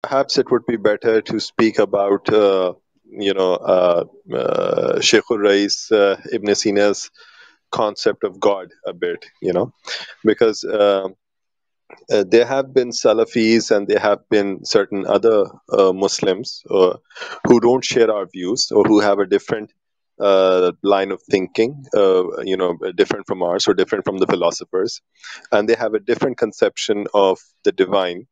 perhaps it would be better to speak about, Sheikh Rais Ibn Sina's concept of God a bit, because there have been Salafis and there have been certain other Muslims who don't share our views or who have a different line of thinking, different from ours or different from the philosophers, and they have a different conception of the divine.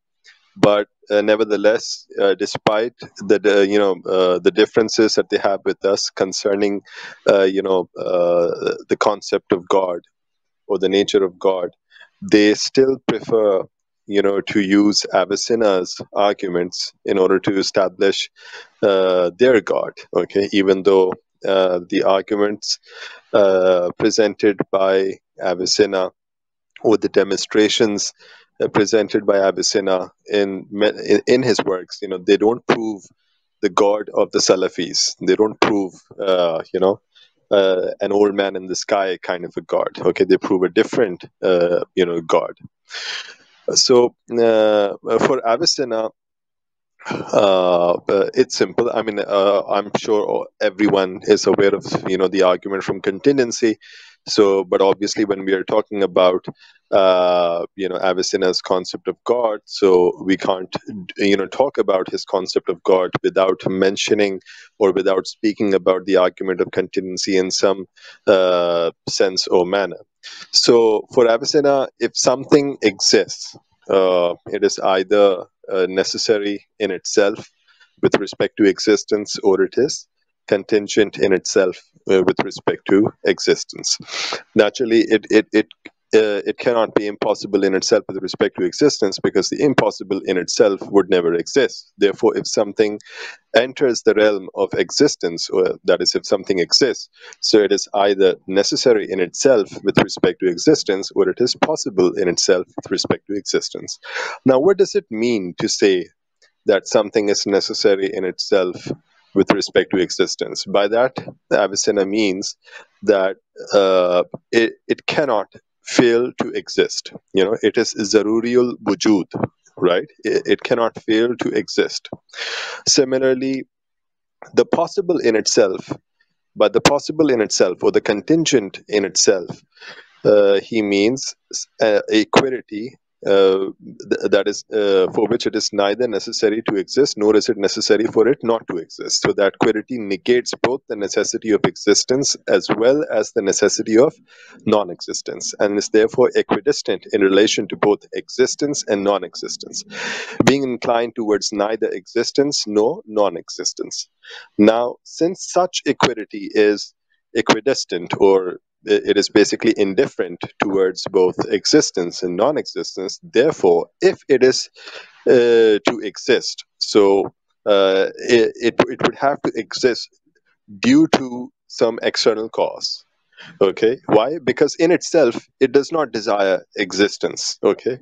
But nevertheless, despite the differences that they have with us concerning the concept of God or the nature of God, they still prefer to use Avicenna's arguments in order to establish their God. Okay, even though the arguments presented by Avicenna or the demonstrations presented by Avicenna in his works, they don't prove the God of the Salafis. They don't prove, an old man in the sky kind of a God. Okay, they prove a different, God. So for Avicenna, it's simple. I mean, I'm sure everyone is aware of the argument from contingency. So, but obviously, when we are talking about Avicenna's concept of God, so we can't talk about his concept of God without mentioning or without speaking about the argument of contingency in some sense or manner. So, for Avicenna, if something exists, it is either necessary in itself with respect to existence, or it is contingent in itself with respect to existence. Naturally, it cannot be impossible in itself with respect to existence, because the impossible in itself would never exist. Therefore, if something enters the realm of existence, or that is, if something exists, so it is either necessary in itself with respect to existence, or it is possible in itself with respect to existence. Now, what does it mean to say that something is necessary in itself with respect to existence? By that, Avicenna means that it cannot fail to exist. It is zaruriyul wujud, right? It cannot fail to exist. Similarly, the possible in itself, but the possible in itself or the contingent in itself, he means a quality that is for which it is neither necessary to exist nor is it necessary for it not to exist. So that quality negates both the necessity of existence as well as the necessity of non-existence, and is therefore equidistant in relation to both existence and non-existence, being inclined towards neither existence nor non-existence. Now, since such equity is equidistant, or it is basically indifferent towards both existence and non-existence, therefore, if it is to exist, so it would have to exist due to some external cause. Okay, why? Because in itself it does not desire existence. Okay,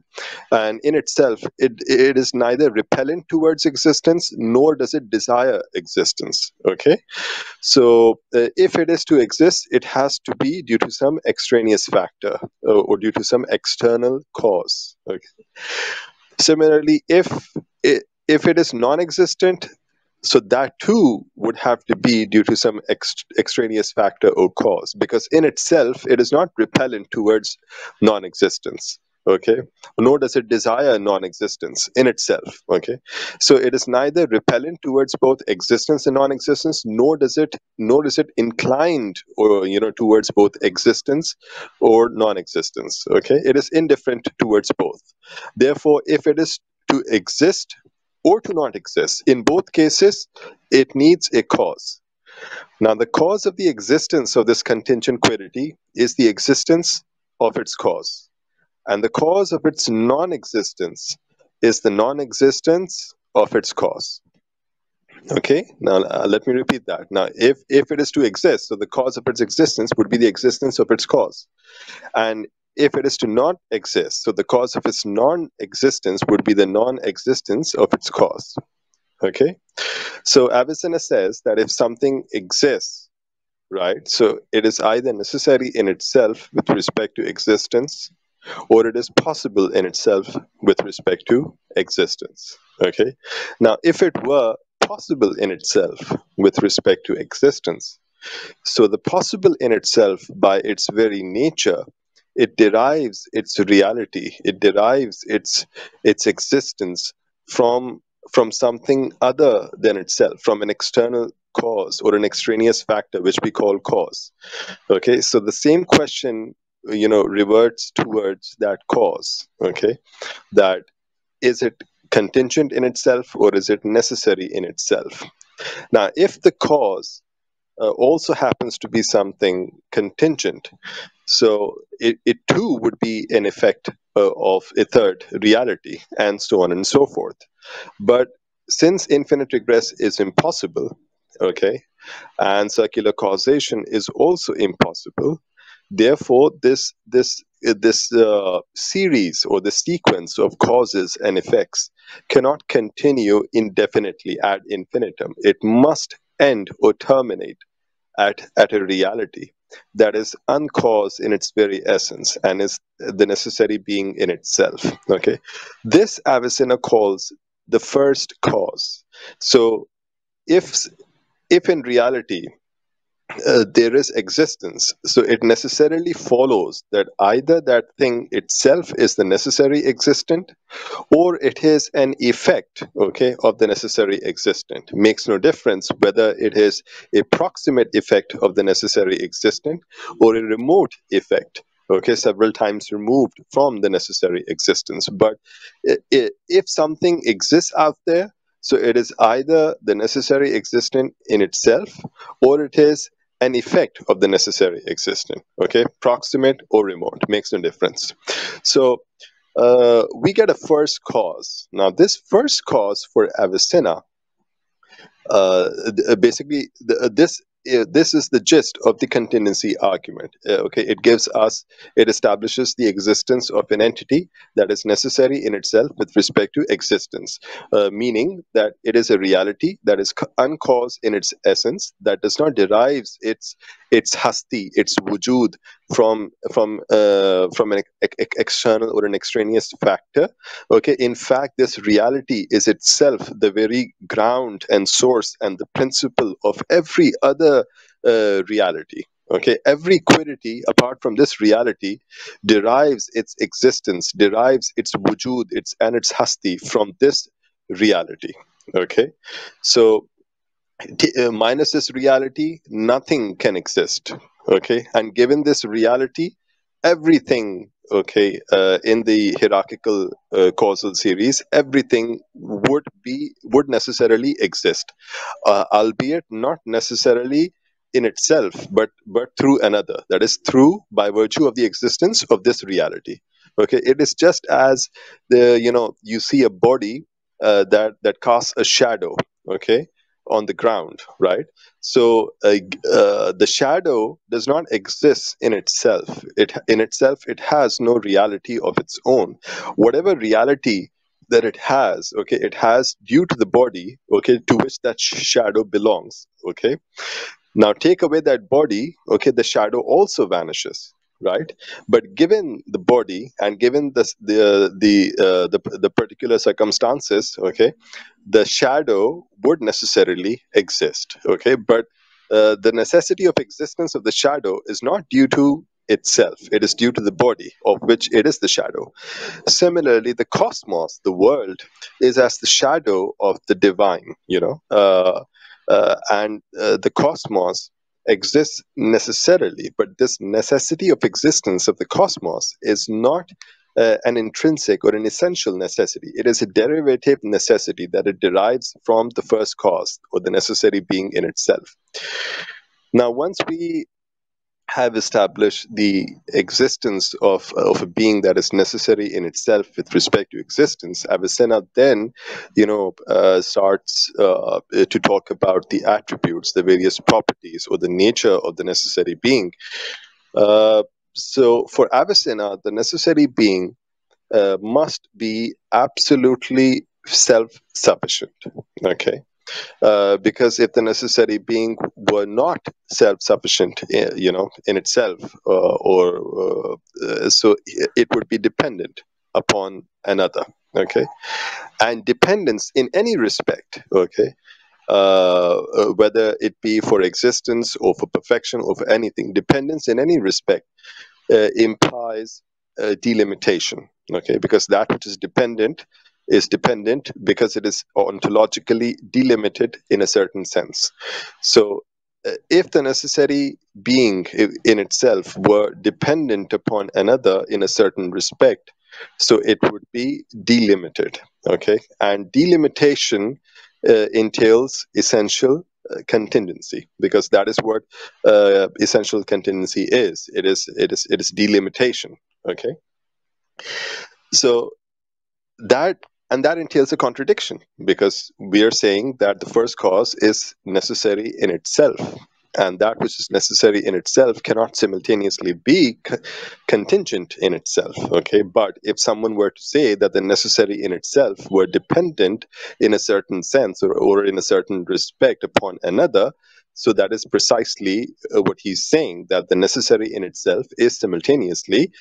and in itself it is neither repellent towards existence nor does it desire existence. Okay, so if it is to exist, it has to be due to some extraneous factor or due to some external cause. Okay. Similarly, if it is non-existent, so that too would have to be due to some extraneous factor or cause, because in itself it is not repellent towards non-existence. Okay, nor does it desire non-existence in itself. Okay, so it is neither repellent towards both existence and non-existence, nor is it inclined or towards both existence or non-existence. Okay, it is indifferent towards both. Therefore, if it is to exist or to not exist, in both cases, it needs a cause. Now, the cause of the existence of this contingent quality is the existence of its cause. And the cause of its non-existence is the non-existence of its cause. Okay, now let me repeat that. Now, if it is to exist, so the cause of its existence would be the existence of its cause. And if it is to not exist, so the cause of its non-existence would be the non-existence of its cause. Okay, so Avicenna says that if something exists, right, so it is either necessary in itself with respect to existence, or it is possible in itself with respect to existence. Okay. Now, if it were possible in itself with respect to existence, so the possible in itself, by its very nature, it derives its reality, it derives its existence from something other than itself, from an external cause or an extraneous factor, which we call cause. Okay, so the same question, reverts towards that cause. Okay, that is it contingent in itself or is it necessary in itself? Now, if the cause also happens to be something contingent, so it too would be an effect of a third reality, and so on and so forth. But since infinite regress is impossible, okay, and circular causation is also impossible, therefore this series or the sequence of causes and effects cannot continue indefinitely ad infinitum. It must end or terminate at a reality that is uncaused in its very essence and is the necessary being in itself. Okay, this Avicenna calls the first cause. So if in reality there is existence, so it necessarily follows that either that thing itself is the necessary existent, or it is an effect, okay, of the necessary existent. Makes no difference whether it is a proximate effect of the necessary existent or a remote effect, okay, several times removed from the necessary existence. But if something exists out there, so it is either the necessary existent in itself, or it is an effect of the necessary existent. Okay, proximate or remote, makes no difference. So we get a first cause. Now, this first cause for Avicenna, basically, this is the gist of the contingency argument. Okay, it establishes the existence of an entity that is necessary in itself with respect to existence, meaning that it is a reality that is uncaused in its essence, that does not derive its hasti, its wujud from an external or an extraneous factor. Okay, in fact, this reality is itself the very ground and source and the principle of every other reality. Okay, every quiddity apart from this reality derives its existence, derives its wujud, its hasti from this reality. Okay, so minus this reality, nothing can exist. Okay, and given this reality, everything, okay, in the hierarchical causal series, everything would necessarily exist, albeit not necessarily in itself, but through another, that is through, by virtue of the existence of this reality. Okay, it is just as you see a body that casts a shadow, okay, on the ground, right? So the shadow does not exist in itself. It has no reality of its own. Whatever reality that it has, okay, it has due to the body, okay, to which that shadow belongs. Okay, now take away that body, okay, the shadow also vanishes, right? But given the body and given the particular circumstances, okay, the shadow would necessarily exist. Okay, but the necessity of existence of the shadow is not due to itself, it is due to the body of which it is the shadow. Similarly, the cosmos, the world, is as the shadow of the divine, and the cosmos exists necessarily, but this necessity of existence of the cosmos is not an intrinsic or an essential necessity. It is a derivative necessity that it derives from the first cause or the necessary being in itself. Now, once we have established the existence of a being that is necessary in itself with respect to existence, Avicenna then, starts to talk about the attributes, the various properties, or the nature of the necessary being. So, for Avicenna, the necessary being must be absolutely self-sufficient. Okay, because if the necessary being were not self-sufficient, in itself, so it would be dependent upon another. Okay, and dependence in any respect, okay, whether it be for existence or for perfection or for anything, dependence in any respect implies delimitation, okay, because that which is dependent because it is ontologically delimited in a certain sense. So if the necessary being in itself were dependent upon another in a certain respect, so it would be delimited, okay, and delimitation entails essential contingency, because that is what essential contingency is. It is delimitation, okay. So that, and that entails a contradiction, because we are saying that the first cause is necessary in itself, and that which is necessary in itself cannot simultaneously be contingent in itself, okay. But if someone were to say that the necessary in itself were dependent in a certain sense, or in a certain respect upon another, so that is precisely what he's saying, that the necessary in itself is simultaneously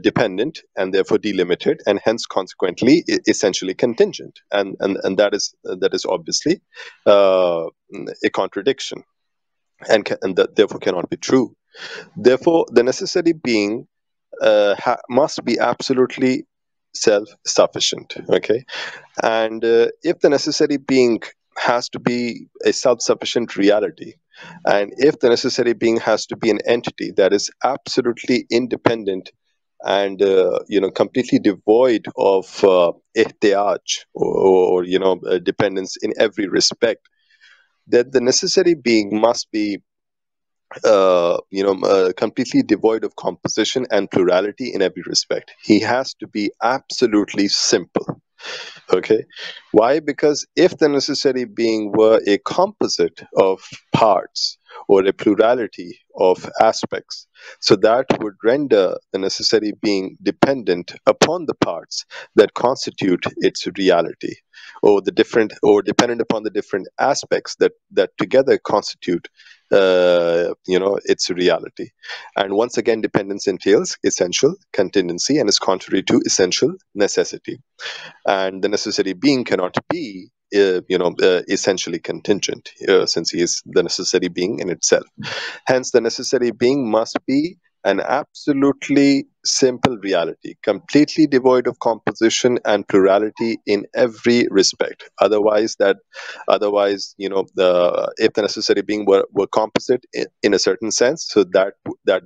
dependent and therefore delimited, and hence consequently essentially contingent, and that is obviously a contradiction, and that therefore cannot be true. Therefore, the necessary being must be absolutely self-sufficient, okay. And if the necessary being has to be a self-sufficient reality, and if the necessary being has to be an entity that is absolutely independent and completely devoid of ihtiyaj, or dependence in every respect, then the necessary being must be completely devoid of composition and plurality in every respect. He has to be absolutely simple. Okay. Why? Because if the necessary being were a composite of parts or a plurality of aspects, so that would render the necessary being dependent upon the parts that constitute its reality, or the different, or dependent upon the different aspects that together constitute its reality. And once again, dependence entails essential contingency and is contrary to essential necessity, and the necessary being cannot be essentially contingent, since he is the necessary being in itself. Hence, the necessary being must be an absolutely simple reality, completely devoid of composition and plurality in every respect. Otherwise, if the necessary being were composite in a certain sense, so that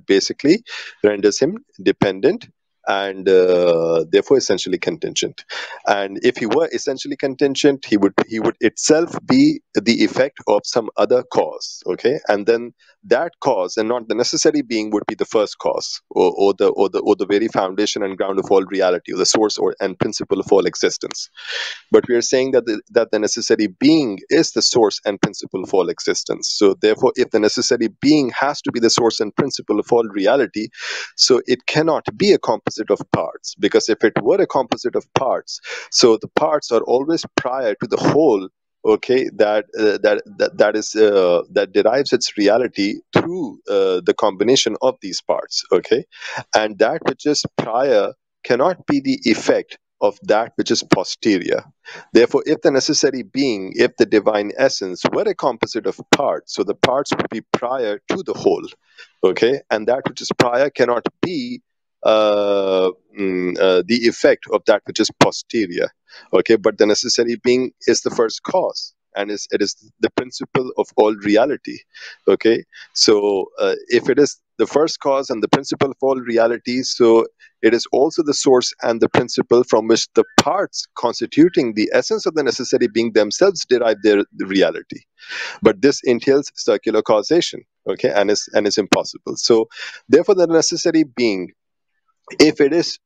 basically renders him dependent and therefore essentially contingent. And if he were essentially contingent, he would itself be the effect of some other cause, okay, and then that cause, and not the necessary being, would be the first cause, or the very foundation and ground of all reality, or the source or and principle of all existence. But we are saying that the necessary being is the source and principle of all existence. So therefore, if the necessary being has to be the source and principle of all reality, so it cannot be a composite of parts, because if it were a composite of parts, so the parts are always prior to the whole, okay, that derives its reality through the combination of these parts, okay, and that which is prior cannot be the effect of that which is posterior. Therefore, if the necessary being, if the divine essence were a composite of parts, so the parts would be prior to the whole, okay, and that which is prior cannot be the effect of that which is posterior, okay. But the necessary being is the first cause, and it is the principle of all reality, okay. So if it is the first cause and the principle of all reality, so it is also the source and the principle from which the parts constituting the essence of the necessary being themselves derive their reality. But this entails circular causation, okay, and is impossible. So therefore, the necessary being, if it is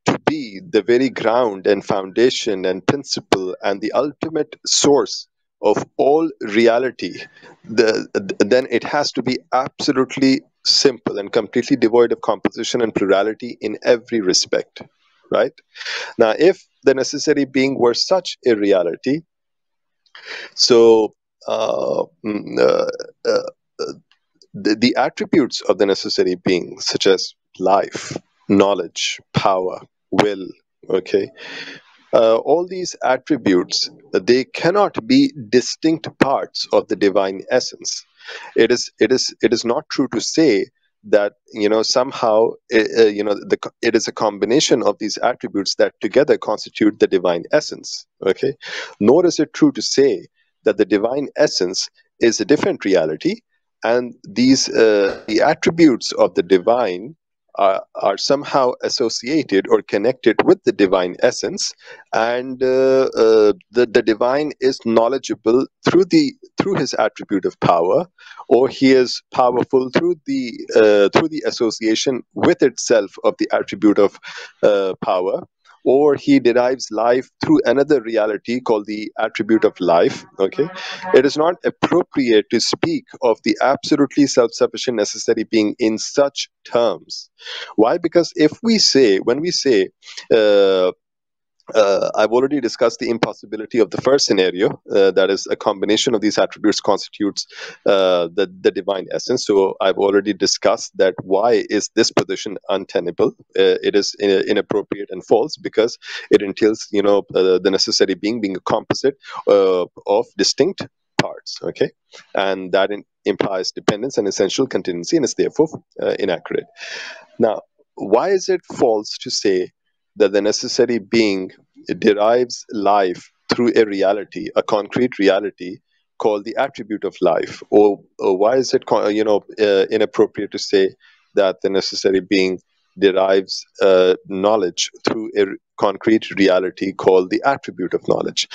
to be the very ground and foundation and principle and the ultimate source of all reality, then it has to be absolutely simple and completely devoid of composition and plurality in every respect, right? Now, if the necessary being were such a reality, so the attributes of the necessary being, such as life, knowledge, power, will, Okay, all these attributes, they cannot be distinct parts of the divine essence. It is not true to say that somehow it is a combination of these attributes that together constitute the divine essence. Okay, nor is it true to say that the divine essence is a different reality, and the attributes of the divine are somehow associated or connected with the divine essence, and the divine is knowledgeable through his attribute of power, or he is powerful through the association with itself of the attribute of power, or he derives life through another reality called the attribute of life. Okay, it is not appropriate to speak of the absolutely self-sufficient necessary being in such terms. Why? Because when we say uh, I've already discussed the impossibility of the first scenario, that is, a combination of these attributes constitutes the divine essence. So I've already discussed that why is this position untenable? It is inappropriate and false because it entails, the necessary being a composite of distinct parts. Okay, and that implies dependence and essential contingency, and is therefore inaccurate. Now, why is it false to say that the necessary being derives life through a reality, a concrete reality called the attribute of life? Or why is it, inappropriate to say that the necessary being derives knowledge through a concrete reality called the attribute of knowledge?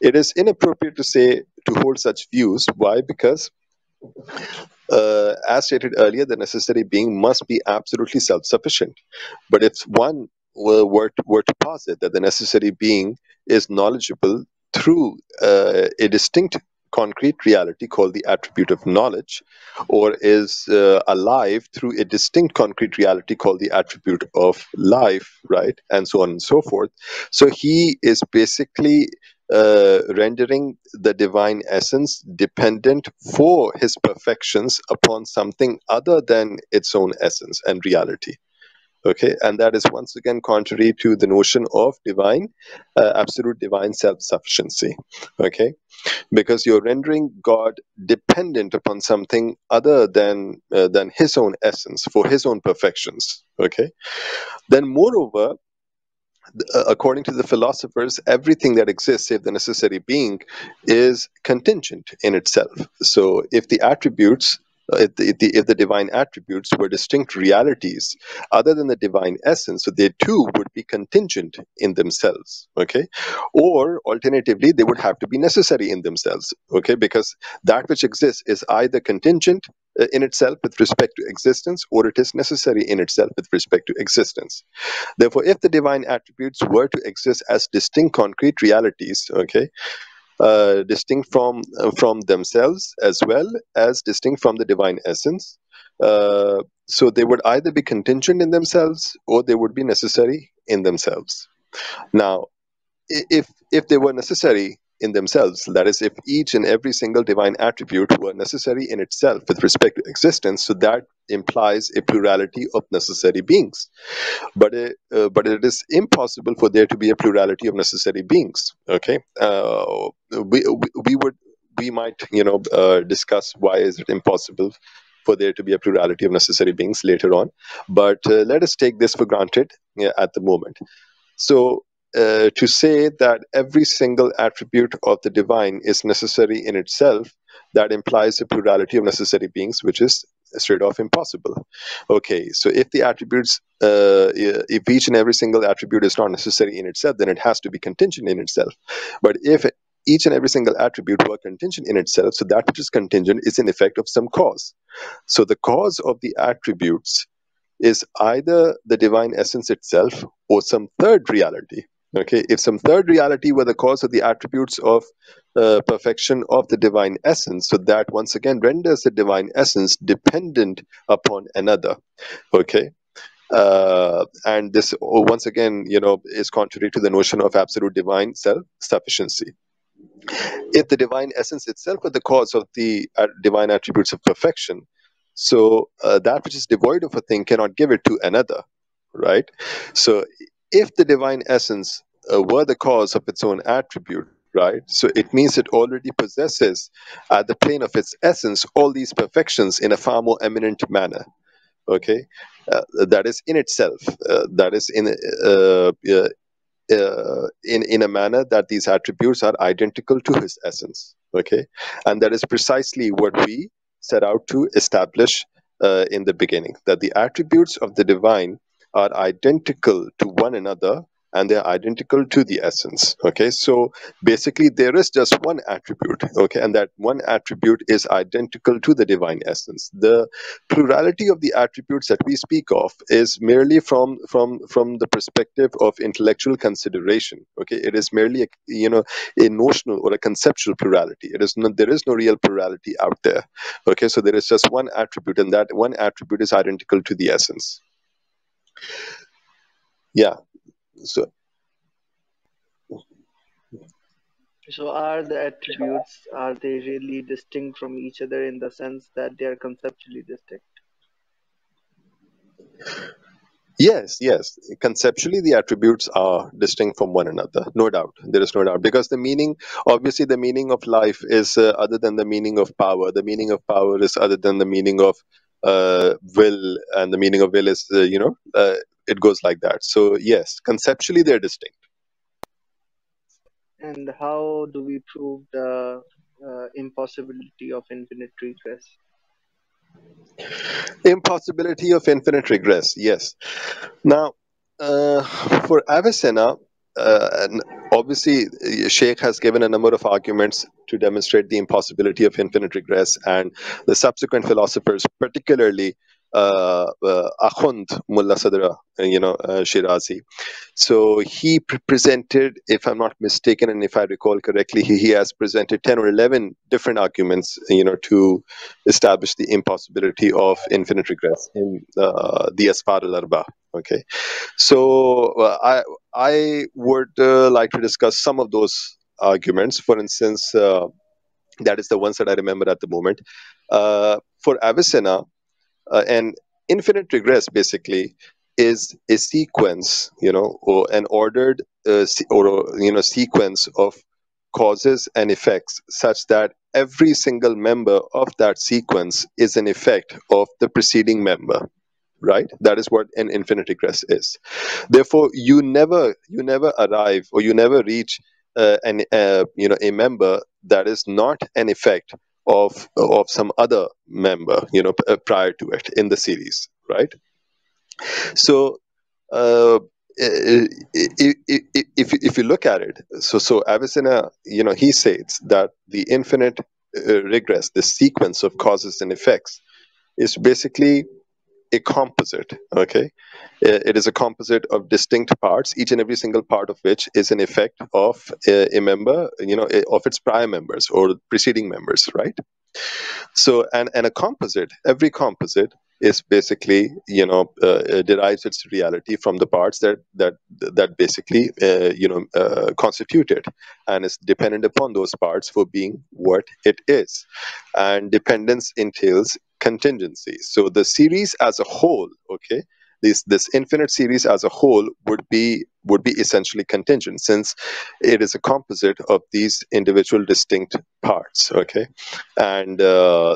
It is inappropriate to say to hold such views. Why? Because as stated earlier, the necessary being must be absolutely self sufficient. But if one were to posit that the necessary being is knowledgeable through a distinct concrete reality called the attribute of knowledge, or is alive through a distinct concrete reality called the attribute of life, right, and so on and so forth, so he is basically rendering the divine essence dependent for his perfections upon something other than its own essence and reality. Okay, and that is once again contrary to the notion of divine absolute divine self-sufficiency. Okay, because you're rendering God dependent upon something other than his own essence for his own perfections. Okay, then moreover, according to the philosophers, everything that exists, save the necessary being, is contingent in itself. So, if the attributes, if the divine attributes were distinct realities other than the divine essence, so they too would be contingent in themselves. Okay, or alternatively, they would have to be necessary in themselves. Okay, because that which exists is either contingent in itself with respect to existence, or it is necessary in itself with respect to existence. Therefore, if the divine attributes were to exist as distinct concrete realities, okay, distinct from themselves as well as distinct from the divine essence, so they would either be contingent in themselves or they would be necessary in themselves. Now, if they were necessary in themselves, that is, if each and every single divine attribute were necessary in itself with respect to existence, so that implies a plurality of necessary beings. But it is impossible for there to be a plurality of necessary beings. Okay, we would we might discuss why is it impossible for there to be a plurality of necessary beings later on, but let us take this for granted, yeah, at the moment. So, to say that every single attribute of the divine is necessary in itself, that implies a plurality of necessary beings, which is straight off impossible. Okay, so if the attributes, if each and every single attribute is not necessary in itself, then it has to be contingent in itself. But if each and every single attribute were contingent in itself, so that which is contingent is in effect of some cause. So the cause of the attributes is either the divine essence itself or some third reality. Okay, if some third reality were the cause of the attributes of perfection of the divine essence, so that once again renders the divine essence dependent upon another. Okay, and this, once again, is contrary to the notion of absolute divine self-sufficiency. If the divine essence itself were the cause of the divine attributes of perfection, so that which is devoid of a thing cannot give it to another, right? So if the divine essence were the cause of its own attribute, right? So it means it already possesses at the plane of its essence all these perfections in a far more eminent manner. Okay, that is in itself. That is in a manner that these attributes are identical to his essence. Okay, and that is precisely what we set out to establish in the beginning, that the attributes of the divine are identical to one another, and they're identical to the essence. Okay, so basically there is just one attribute, okay, and that one attribute is identical to the divine essence. The plurality of the attributes that we speak of is merely from the perspective of intellectual consideration. Okay, it is merely a notional or a conceptual plurality. It is not, there is no real plurality out there. Okay, so there is just one attribute, and that one attribute is identical to the essence. Yeah. So So are the attributes, are they really distinct from each other in the sense that they are conceptually distinct? yes, yes. Conceptually, the attributes are distinct from one another. No doubt. There is no doubt. Because the meaning, obviously, the meaning of life is other than the meaning of power. The meaning of power is other than the meaning of will. And the meaning of will is, it goes like that. So, yes, conceptually, they're distinct. And how do we prove the impossibility of infinite regress? Impossibility of infinite regress. Yes. Now, for Avicenna, and obviously, Sheikh has given a number of arguments to demonstrate the impossibility of infinite regress, and the subsequent philosophers, particularly Akhund Mulla Sadra, Shirazi. So he presented, if I'm not mistaken, and if I recall correctly, he has presented 10 or 11 different arguments, to establish the impossibility of infinite regress in the Asfar al-Arba. Okay, so I would like to discuss some of those arguments. For instance, that is the ones that I remember at the moment. For Avicenna, an infinite regress basically is a sequence, or an ordered sequence of causes and effects, such that every single member of that sequence is an effect of the preceding member. Right, that is what an infinite regress is. Therefore, you never arrive, or you never reach a member that is not an effect of some other member, prior to it in the series, right? So if you look at it, so Avicenna, he states that the infinite regress, the sequence of causes and effects, is basically a composite. Okay, it is a composite of distinct parts, each and every single part of which is an effect of a member, of its prior members or preceding members, right? So, and a composite, every composite is basically, derives its reality from the parts that basically constitute it, and is dependent upon those parts for being what it is. And dependence entails contingency. So the series as a whole, okay, this infinite series as a whole would be essentially contingent, since it is a composite of these individual distinct parts. Okay, and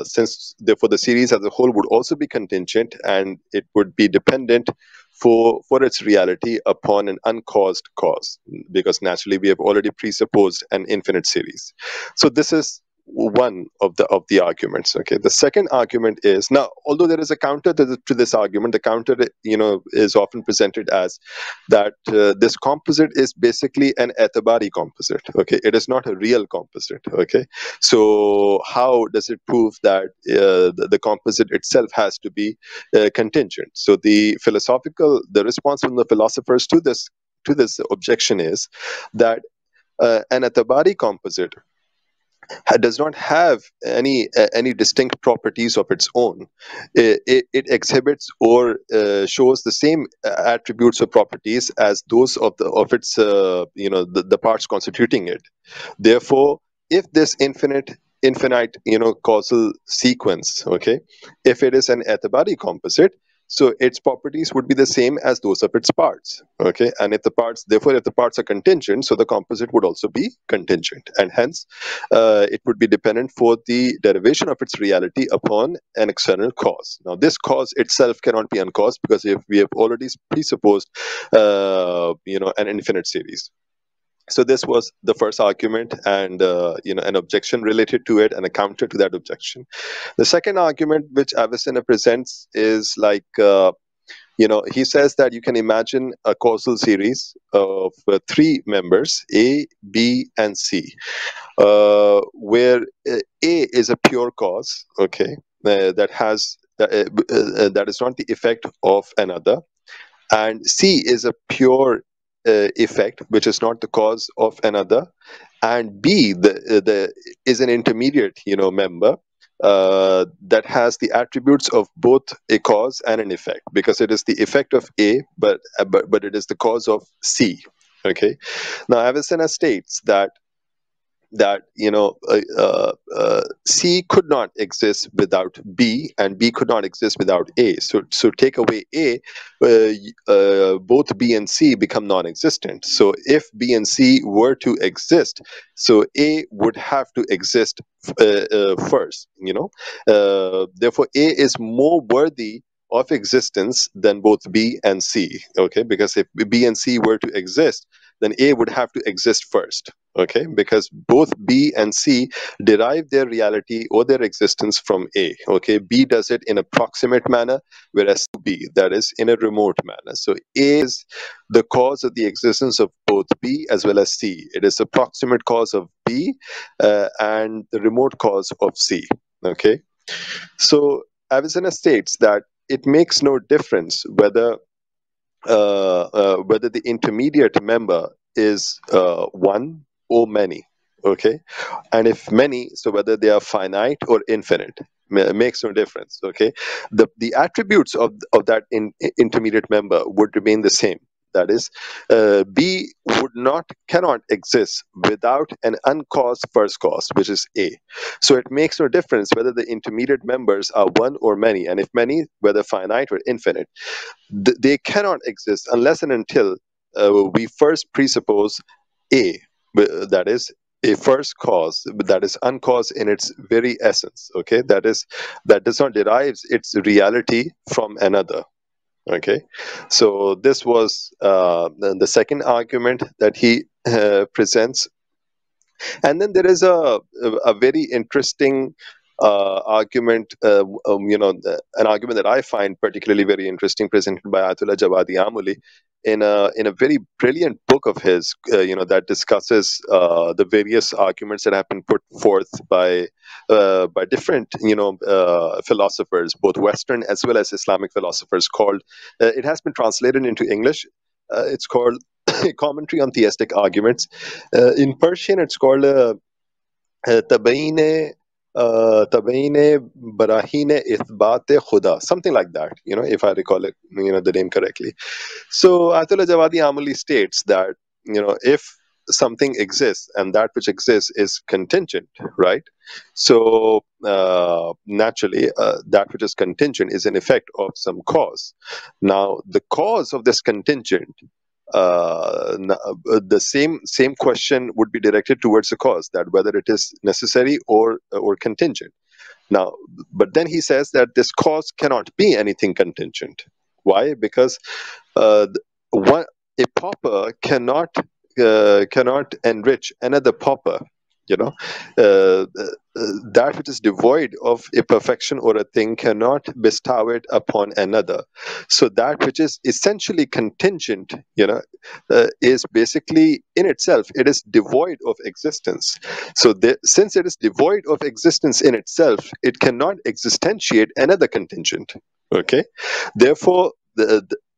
since therefore the series as a whole would also be contingent, and it would be dependent for its reality upon an uncaused cause, because naturally we have already presupposed an infinite series. So this is one of the arguments. Okay, the second argument is, now, although there is a counter to this argument, the counter, is often presented as that this composite is basically an etabari composite. Okay, it is not a real composite. Okay, so how does it prove that the composite itself has to be contingent? So the response from the philosophers to this objection is that an etabari composite does not have any distinct properties of its own. It exhibits or shows the same attributes or properties as those of its the parts constituting it. Therefore, if this infinite causal sequence, okay, if it is an etabari composite, so its properties would be the same as those of its parts. Okay, and if the parts, therefore, if the parts are contingent, so the composite would also be contingent, and hence it would be dependent for the derivation of its reality upon an external cause. Now, this cause itself cannot be uncaused because if we have already presupposed, an infinite series. So this was the first argument, and an objection related to it, and a counter to that objection. The second argument which Avicenna presents is like, he says that you can imagine a causal series of three members, A, B, and C, where A is a pure cause, okay, that is not the effect of another, and C is a pure effect which is not the cause of another, and B the is an intermediate member that has the attributes of both a cause and an effect, because it is the effect of A, but it is the cause of C. Okay, now Avicenna states that C could not exist without B, and B could not exist without A. So take away A, both B and C become non-existent. So if B and C were to exist, so A would have to exist first. Therefore, A is more worthy of existence than both B and C. Okay, because if B and C were to exist, then A would have to exist first. Okay, because both B and C derive their reality or their existence from A. Okay, B does it in a proximate manner, whereas B, that is in a remote manner. So A is the cause of the existence of both B as well as C. It is the proximate cause of B and the remote cause of C. Okay, so Avicenna states that it makes no difference whether the intermediate member is one or many. Okay, and if many, so whether they are finite or infinite, makes no difference. Okay, the attributes of that intermediate member would remain the same. That is, B cannot exist without an uncaused first cause, which is A. So it makes no difference whether the intermediate members are one or many, and if many, whether finite or infinite, they cannot exist unless and until we first presuppose A, that is a first cause that is uncaused in its very essence. Okay, that does not derive its reality from another. Okay, so this was the second argument that he presents. And then there is a very interesting argument, an argument that I find particularly very interesting, presented by Ayatollah Jawadi Amuli in a very brilliant book of his, that discusses the various arguments that have been put forth by different, philosophers, both Western as well as Islamic philosophers. Called, it has been translated into English. It's called Commentary on Theistic Arguments. In Persian, it's called Tabaine Barahine Ithbat Khuda, something like that. If I recall it, the name correctly. So Ayatollah Jawadi Amuli states that if something exists and that which exists is contingent, right? So naturally, that which is contingent is an effect of some cause. Now, the cause of this contingent, the same question would be directed towards the cause, that whether it is necessary or contingent. Now, but then he says that this cause cannot be anything contingent. Why? Because uh, th- one a pauper cannot enrich another pauper. You know, that which is devoid of a perfection or a thing cannot bestow it upon another. So that which is essentially contingent, is basically in itself, it is devoid of existence. So since it is devoid of existence in itself, it cannot existentiate another contingent. Okay, therefore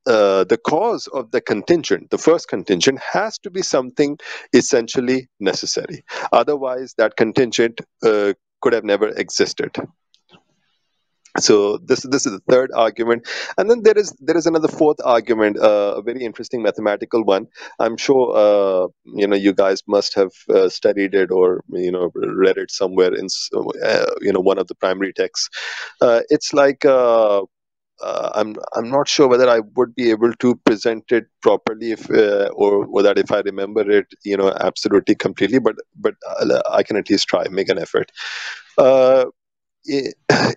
the cause of the contingent, the first contingent, has to be something essentially necessary. Otherwise, that contingent could have never existed. So this is the third argument, and then there is another fourth argument, a very interesting mathematical one. I'm sure you guys must have studied it, or read it somewhere in one of the primary texts. It's like I'm not sure whether I would be able to present it properly if or that if I remember it, absolutely completely. But I can at least try, make an effort. Uh,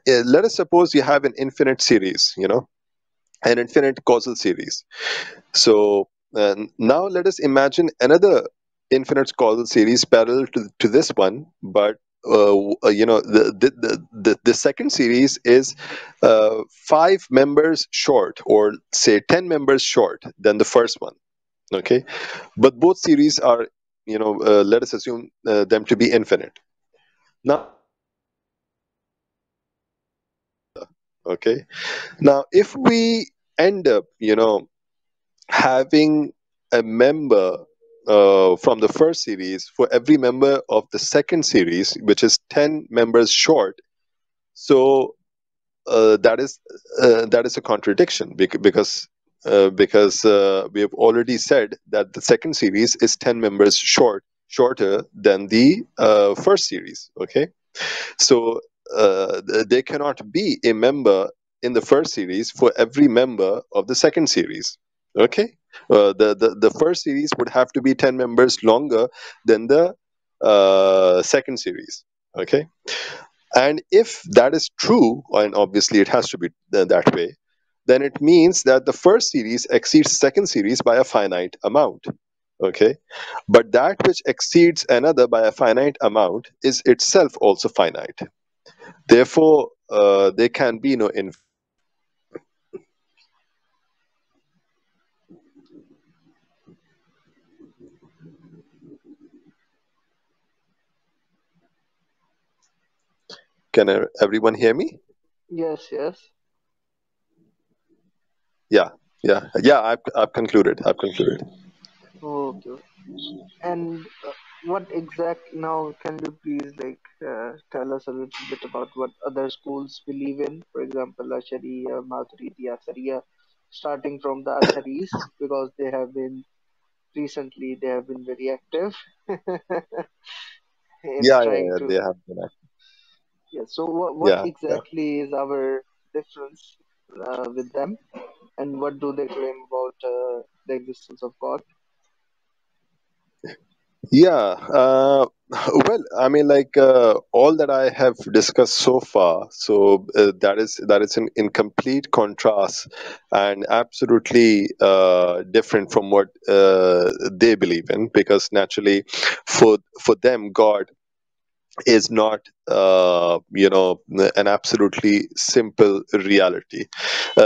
Let us suppose you have an infinite series, an infinite causal series. So now let us imagine another infinite causal series parallel to this one, but the second series is 5 members short, or say 10 members short than the first one. Okay, but both series are, let us assume them to be infinite. Now, okay, now if we end up, having a member from the first series for every member of the second series, which is 10 members short. So that is a contradiction, because we have already said that the second series is 10 members shorter than the first series. Okay, so there cannot be a member in the first series for every member of the second series. Okay, the first series would have to be 10 members longer than the second series. Okay, and if that is true, and obviously it has to be that way, then it means that the first series exceeds the second series by a finite amount. Okay, but that which exceeds another by a finite amount is itself also finite. Therefore, there can be no can everyone hear me? Yes, yes. Yeah, yeah. I've concluded. I've concluded. Okay. And what exact now? Can you please tell us a little bit about what other schools believe in? For example, Ashari, Maturidi, Asariya, starting from the Atharis, because they have been very active in Yeah, yeah, trying yeah. to. They have been. Yeah. So what Yeah, yeah. exactly is our difference with them, and what do they claim about the existence of God? Yeah, well, I mean, like all that I have discussed so far, so that is in complete contrast and absolutely different from what they believe in, because naturally, for them, God is not an absolutely simple reality.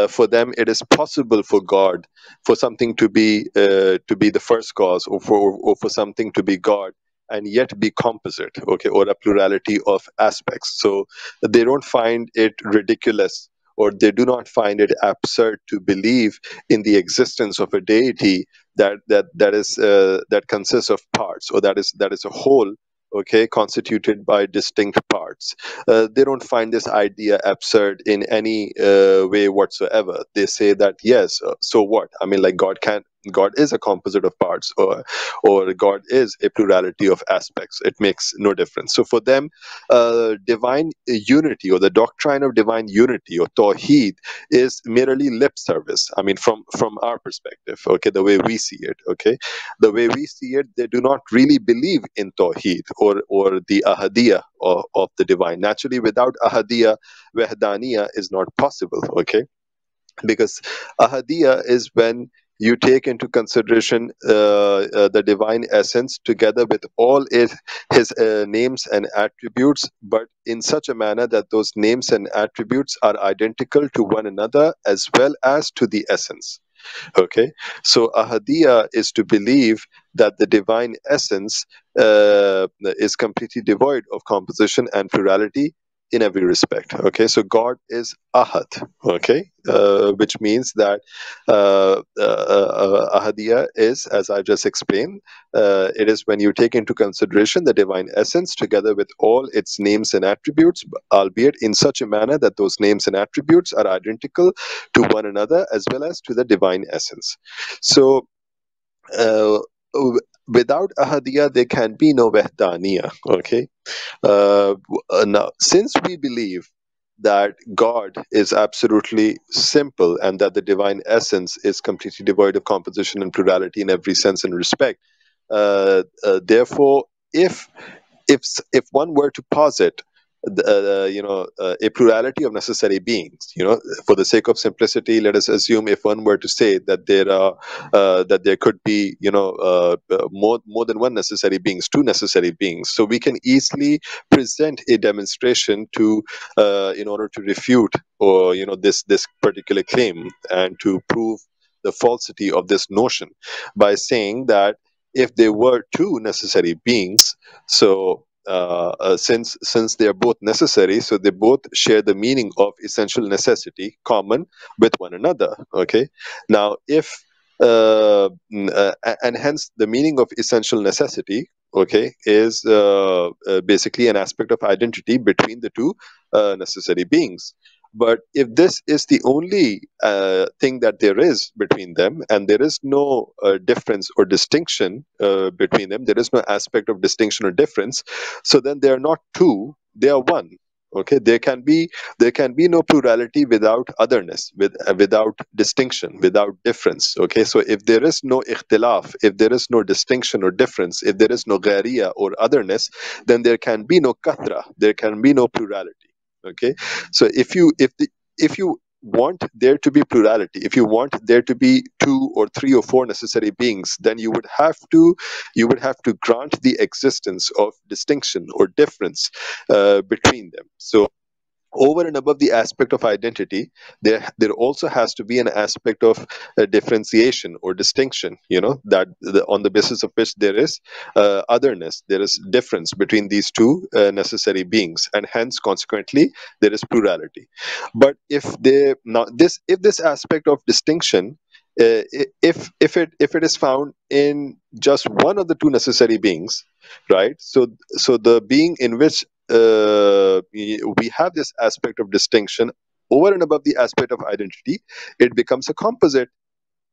For them it is possible for God, for something to be the first cause, or for something to be God and yet be composite, okay, or a plurality of aspects. So they don't find it ridiculous, or they do not find it absurd to believe in the existence of a deity that consists of parts, or that is a whole, okay, constituted by distinct parts. They don't find this idea absurd in any way whatsoever. They say that yes, so what? I mean, like God is a composite of parts, or God is a plurality of aspects. It makes no difference. So for them, divine unity, or the doctrine of divine unity, or Tawheed, is merely lip service. I mean, from our perspective, okay, the way we see it, okay, the way we see it, they do not really believe in Tawheed, or the Ahadiyya of the divine. Naturally, without Ahadiyya, Wahdaniya is not possible, okay? Because Ahadiyya is when you take into consideration the divine essence together with all his names and attributes, but in such a manner that those names and attributes are identical to one another as well as to the essence. Okay, so ahadiyya is to believe that the divine essence is completely devoid of composition and plurality in every respect. Okay, so God is ahad. Okay, which means that ahadiyya is, as I just explained, it is when you take into consideration the divine essence together with all its names and attributes, albeit in such a manner that those names and attributes are identical to one another as well as to the divine essence. So, uh, without ahadiyya, there can be no wahdaniya. Okay. Now, since we believe that God is absolutely simple and that the divine essence is completely devoid of composition and plurality in every sense and respect. Therefore, if if one were to posit a plurality of necessary beings, for the sake of simplicity, let us assume if one were to say that there could be more than one necessary beings, two necessary beings, so we can easily present a demonstration to in order to refute or this particular claim and to prove the falsity of this notion by saying that if there were two necessary beings, so since they are both necessary, so they both share the meaning of essential necessity common with one another. Okay, now if and hence the meaning of essential necessity, okay, is basically an aspect of identity between the two necessary beings. But if this is the only thing that there is between them, and there is no difference or distinction between them, there is no aspect of distinction or difference, so then they are not two, they are one. Okay, there can be no plurality without otherness, without distinction, without difference. Okay, so if there is no ikhtilaf, if there is no distinction or difference, if there is no ghariya or otherness, then there can be no kathra, there can be no plurality. Okay, so if you want there to be plurality, if you want there to be two or three or four necessary beings, then you would have to grant the existence of distinction or difference between them. So over and above the aspect of identity, there also has to be an aspect of differentiation or distinction, on the basis of which there is otherness, there is difference between these two necessary beings, and hence consequently there is plurality. But if this aspect of distinction, if it is found in just one of the two necessary beings, right, so the being in which we have this aspect of distinction over and above the aspect of identity, it becomes a composite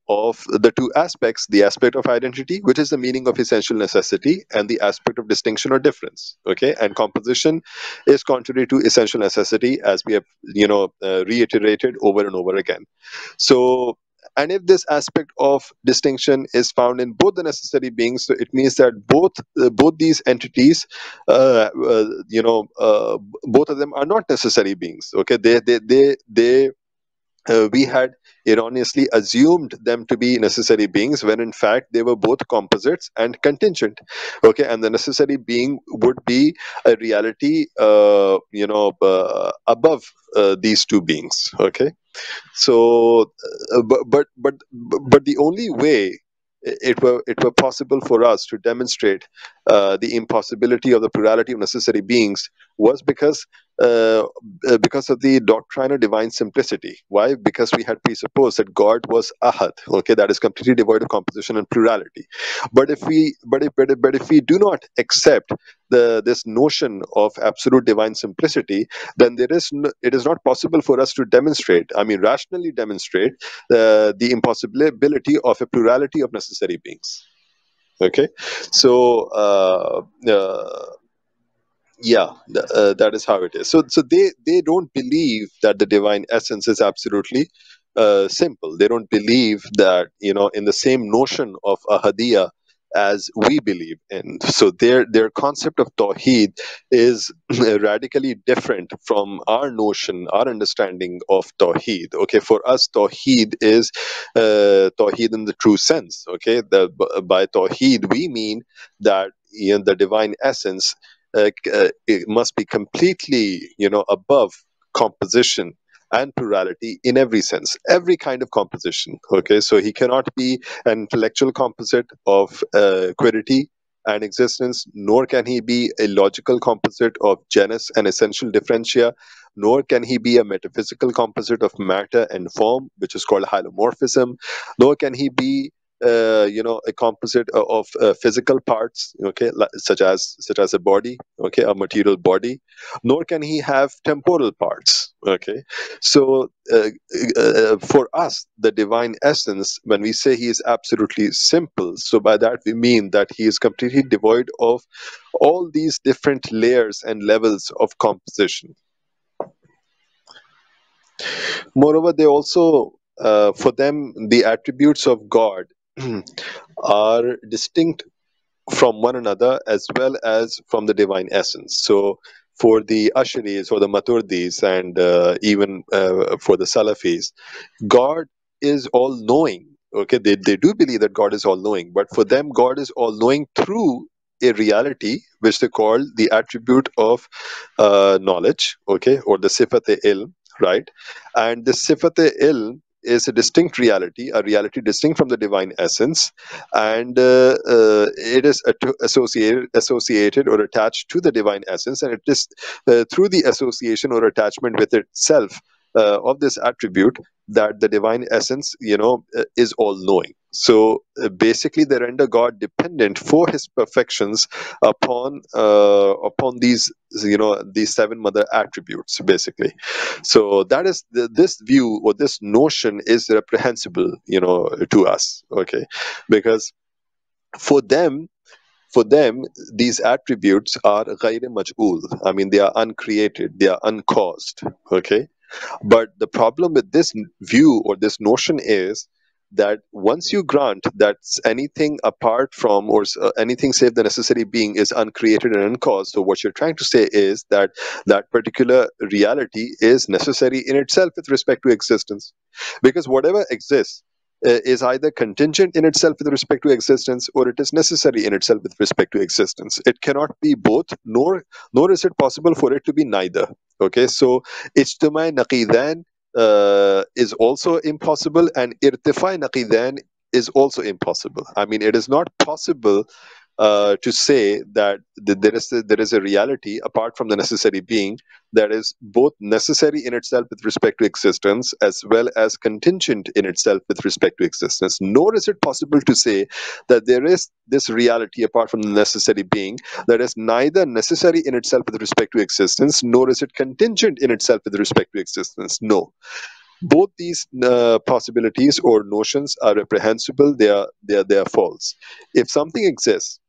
of the two aspects, the aspect of identity, which is the meaning of essential necessity, and the aspect of distinction or difference. Okay, and composition is contrary to essential necessity, as we have reiterated over and over again. So, and if this aspect of distinction is found in both the necessary beings, so it means that both these entities, both of them are not necessary beings. Okay, we had erroneously assumed them to be necessary beings when in fact they were both composites and contingent. Okay, and the necessary being would be a reality above these two beings. Okay, so but the only way it were possible for us to demonstrate the impossibility of the plurality of necessary beings was uh, because of the doctrine of divine simplicity. Why? Because we had presupposed that God was ahad. Okay, that is completely devoid of composition and plurality. But if we do not accept this notion of absolute divine simplicity, then it is not possible for us to demonstrate, I mean rationally demonstrate, the impossibility of a plurality of necessary beings. Okay, so yeah, that is how it is. So they don't believe that the divine essence is absolutely simple. They don't believe that, in the same notion of ahadiyya as we believe in. So their concept of tawheed is radically different from our notion, our understanding of tawheed. Okay, for us tawheed is tawheed in the true sense. Okay, by tawheed we mean that, the divine essence it must be completely, above composition and plurality in every sense, every kind of composition. Okay, so he cannot be an intellectual composite of quiddity and existence, nor can he be a logical composite of genus and essential differentia, nor can he be a metaphysical composite of matter and form, which is called hylomorphism, nor can he be a composite of physical parts, okay, such as a body, okay, a material body, nor can he have temporal parts. Okay, so for us, the divine essence, when we say he is absolutely simple, so by that we mean that he is completely devoid of all these different layers and levels of composition. Moreover, they also, for them, the attributes of God are distinct from one another as well as from the divine essence. So, for the Asharis or the Maturdis, and even for the Salafis, God is all knowing. Okay, they do believe that God is all knowing, but for them, God is all knowing through a reality which they call the attribute of knowledge, okay, or the Siffat ilm, right? And the Siffat ilm is a distinct reality, a reality distinct from the divine essence, and it is associated or attached to the divine essence, and it is through the association or attachment with itself of this attribute that the divine essence, is all knowing. So basically, they render God dependent for his perfections upon these, these seven mother attributes, basically. So that is this view or this notion is reprehensible, to us. Okay, because for them for them, these attributes are غير مجهول. I mean, they are uncreated, they are uncaused. Okay, but the problem with this view or this notion is that once you grant that anything apart from or anything save the necessary being is uncreated and uncaused, so what you're trying to say is that that particular reality is necessary in itself with respect to existence. Because whatever exists is either contingent in itself with respect to existence, or it is necessary in itself with respect to existence. It cannot be both, nor is it possible for it to be neither. Okay, so ijtima naqidan is also impossible, and irtifa naqidan is also impossible. I mean, it is not possible to say that there is a reality apart from the necessary being that is both necessary in itself with respect to existence as well as contingent in itself with respect to existence. Nor is it possible to say that there is this reality apart from the necessary being that is neither necessary in itself with respect to existence, nor is it contingent in itself with respect to existence. No, both these possibilities or notions are reprehensible. They are false. If something exists,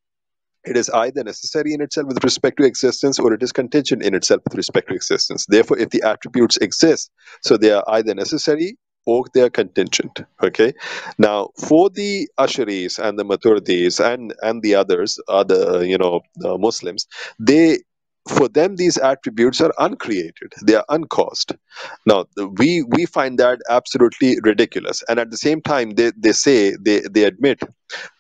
it is either necessary in itself with respect to existence, or it is contingent in itself with respect to existence. Therefore, if the attributes exist, so they are either necessary or they are contingent. Okay. Now, for the Asharis and the Maturidis and the others, other Muslims, they for them these attributes are uncreated, they are uncaused. Now we find that absolutely ridiculous, and at the same time they say they admit,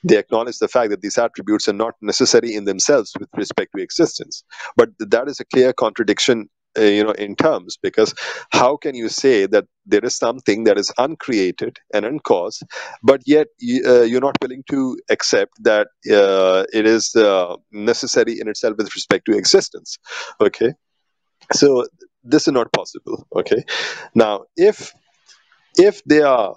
they acknowledge the fact that these attributes are not necessary in themselves with respect to existence. But that is a clear contradiction, in terms, because how can you say that there is something that is uncreated and uncaused, but yet you're not willing to accept that it is necessary in itself with respect to existence? Okay, so this is not possible. Okay, now if they are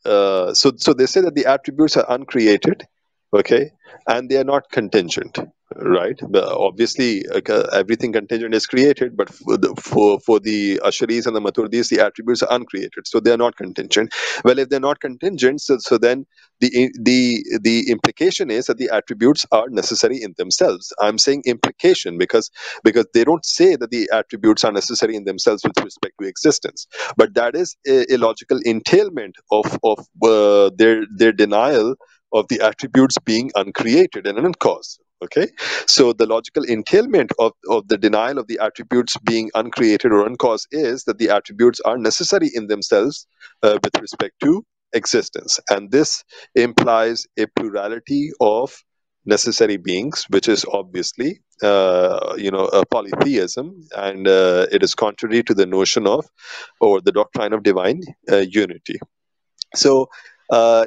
so they say that the attributes are uncreated, okay, and they are not contingent, right? But obviously, everything contingent is created, but for the Asharis and the Maturidis, the attributes are uncreated, so they are not contingent. Well, if they're not contingent, so then the implication is that the attributes are necessary in themselves. I'm saying implication because they don't say that the attributes are necessary in themselves with respect to existence, but that is a logical entailment of their denial of the attributes being uncreated and uncaused. Okay, so the logical entailment of the denial of the attributes being uncreated or uncaused is that the attributes are necessary in themselves with respect to existence, and this implies a plurality of necessary beings, which is obviously a polytheism, and it is contrary to the notion of or the doctrine of divine unity. So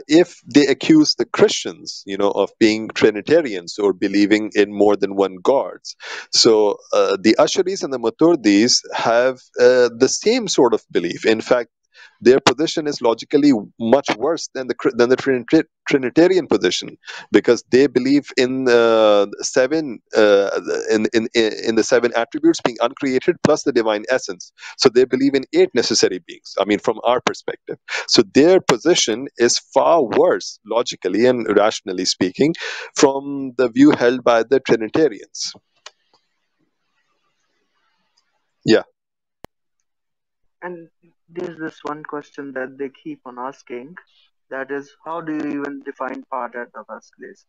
if they accuse the Christians, of being Trinitarians or believing in more than one gods, so the Asharis and the Maturdis have the same sort of belief. In fact, their position is logically much worse than the Trinitarian position, because they believe in seven in the seven attributes being uncreated plus the divine essence. So they believe in eight necessary beings. I mean, from our perspective, so their position is far worse, logically and rationally speaking, from the view held by the Trinitarians. Yeah. And There's this one question that they keep on asking, that is, how do you even define part at the first place?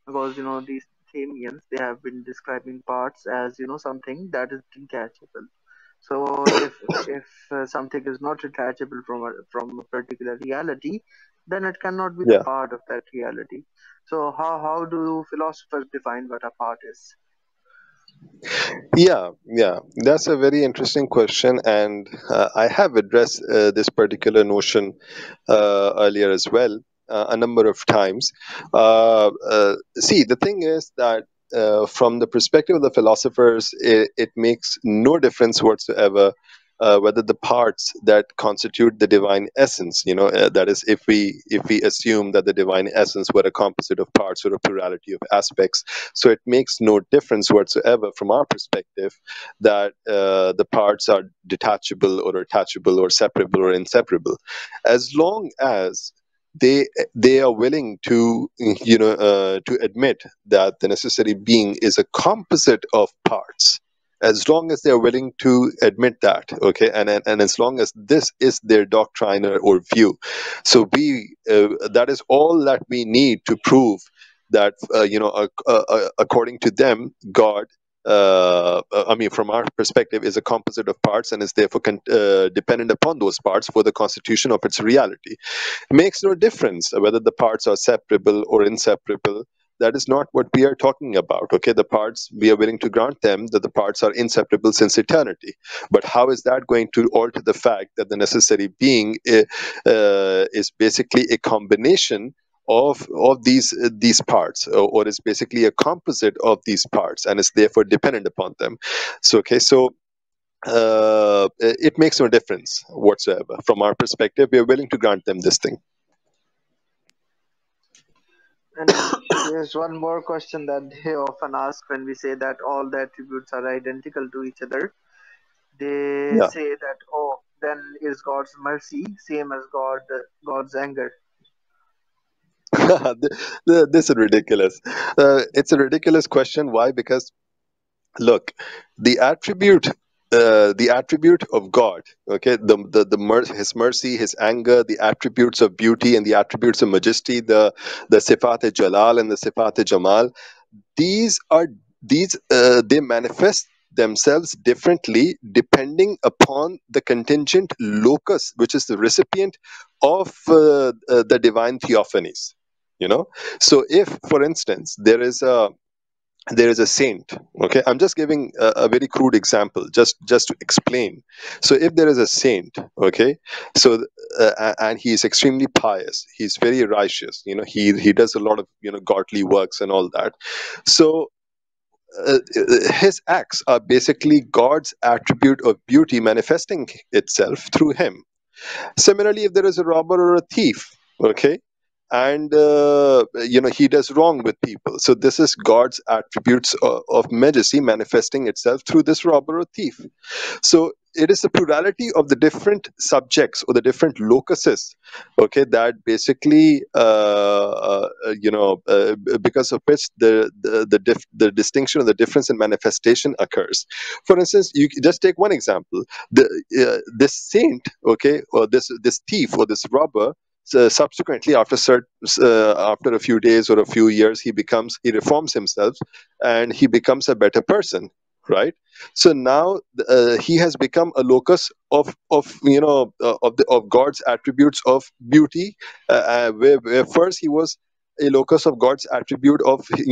Because these Thamians, they have been describing parts as something that is detachable. So if something is not detachable from a particular reality, then it cannot be the Yeah. part of that reality. So how do philosophers define what a part is? Yeah, that's a very interesting question, and I have addressed this particular notion earlier as well, a number of times. See, the thing is that from the perspective of the philosophers, it makes no difference whatsoever. Whether the parts that constitute the divine essence, that is, if we assume that the divine essence were a composite of parts or a plurality of aspects, so it makes no difference whatsoever from our perspective that the parts are detachable or attachable or separable or inseparable, as long as they are willing to to admit that the necessary being is a composite of parts. As long as they are willing to admit that, okay, and as long as this is their doctrine or view, so we that is all that we need to prove that according to them, God, I mean, from our perspective, is a composite of parts and is therefore dependent upon those parts for the constitution of its reality. It makes no difference whether the parts are separable or inseparable. That is not what we are talking about. Okay, the parts, we are willing to grant them that the parts are inseparable since eternity. But how is that going to alter the fact that the necessary being is basically a combination of these parts, or is basically a composite of these parts and is therefore dependent upon them? So okay, so it makes no difference whatsoever. From our perspective, we are willing to grant them this thing. And there's one more question that they often ask when we say that all the attributes are identical to each other. They Yeah. say that, oh, then is God's mercy same as God's anger? This is ridiculous. It's a ridiculous question. Why? Because look, the attribute the attribute of God, okay, his mercy, his anger, the attributes of beauty and the attributes of majesty, the sifat jalal and the sifat jamal, these are they manifest themselves differently depending upon the contingent locus, which is the recipient of the divine theophanies. you know so if, for instance, there is a saint. Okay, I'm just giving a very crude example, just to explain. So if there is a saint, okay, so and he is extremely pious, he's very righteous, he does a lot of godly works and all that. So his acts are basically God's attribute of beauty manifesting itself through him. Similarly, if there is a robber or a thief, okay, and he does wrong with people, so this is God's attributes of majesty manifesting itself through this robber or thief. So it is the plurality of the different subjects or the different locuses, okay, that basically because of which the distinction or the difference in manifestation occurs. For instance, you just take one example. This saint, okay, or this thief or this robber, so subsequently, after a few days or a few years, he reforms himself and he becomes a better person, right? So now he has become a locus of God's attributes of beauty, where first he was a locus of God's attribute of his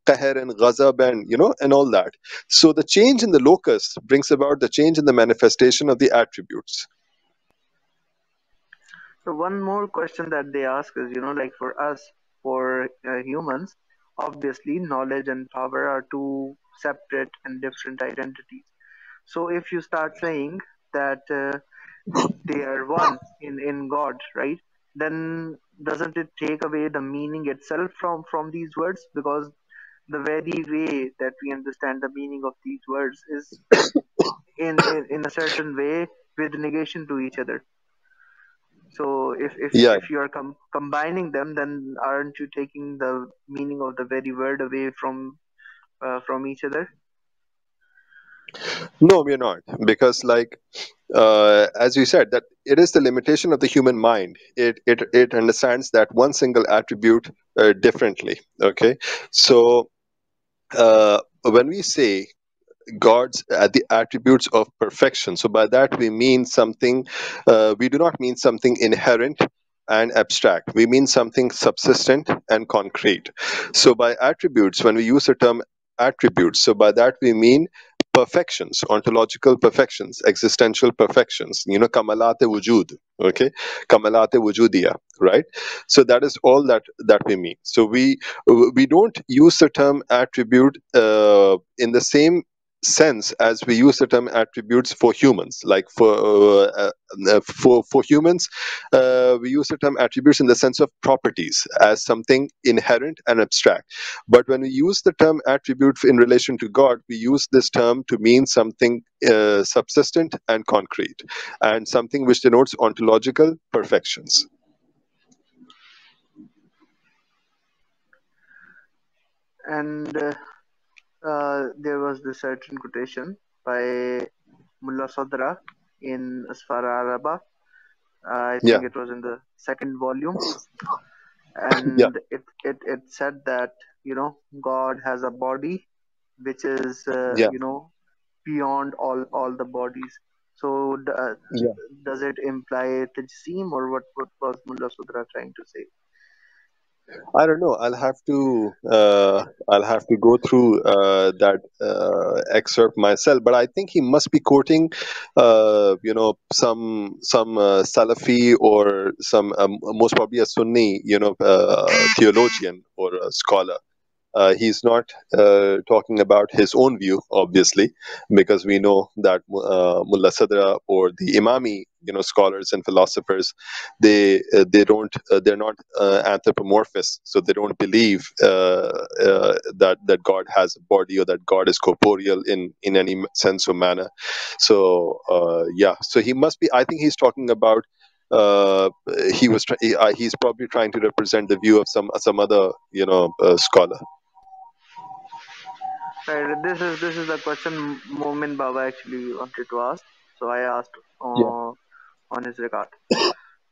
qahr and ghazab and and all that. So the change in the locus brings about the change in the manifestation of the attributes. So one more question that they ask is, like for us, for humans, obviously knowledge and power are two separate and different identities. So if you start saying that they are one in God, right? Then doesn't it take away the meaning itself from these words? Because the very way that we understand the meaning of these words is in a certain way with negation to each other. So Yeah. if you are combining them, then aren't you taking the meaning of the very word away from each other? No, we're not, because, like, as you said, that it is the limitation of the human mind. It understands that one single attribute differently. Okay, so when we say God's the attributes of perfection. So by that we mean something. We do not mean something inherent and abstract. We mean something subsistent and concrete. So by attributes, when we use the term attributes, so by that we mean perfections, ontological perfections, existential perfections. Kamalate wujud. Okay, kamalate wujudiya. Right. So that is all that we mean. So we don't use the term attribute in the same sense as we use the term attributes for humans. Like for humans, we use the term attributes in the sense of properties as something inherent and abstract. But when we use the term attribute in relation to God, we use this term to mean something subsistent and concrete, and something which denotes ontological perfections. And there was this certain quotation by Mulla Sadra in Asfara Araba. I Yeah, think it was in the second volume, yeah, and it said that God has a body which is yeah, beyond all the bodies. So yeah. does it imply tajseem, or what was Mulla Sadra trying to say? I don't know. I'll have to go through that excerpt myself. But I think he must be quoting, some Salafi or some most probably a Sunni, theologian or a scholar. He's not talking about his own view, obviously, because we know that Mulla Sadra or the Imami, scholars and philosophers, they don't they're not anthropomorphists, so they don't believe that God has a body or that God is corporeal in any sense or manner. So yeah, so he must be. I think he's talking about. Uh, he's probably trying to represent the view of some other scholar. Right. This is the question Momin Baba actually wanted to ask. So I asked Yeah. on his regard.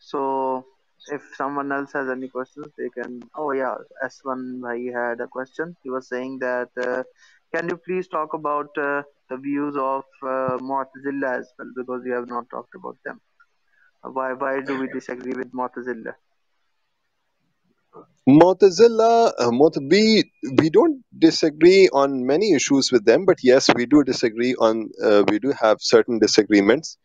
So if someone else has any questions, they can. Oh yeah, S1 Bhai had a question. He was saying that can you please talk about the views of Mu'tazila as well, because we have not talked about them. Why do we disagree with Mu'tazila? Mu'tazila, we don't disagree on many issues with them, but yes, we do disagree on. We do have certain disagreements.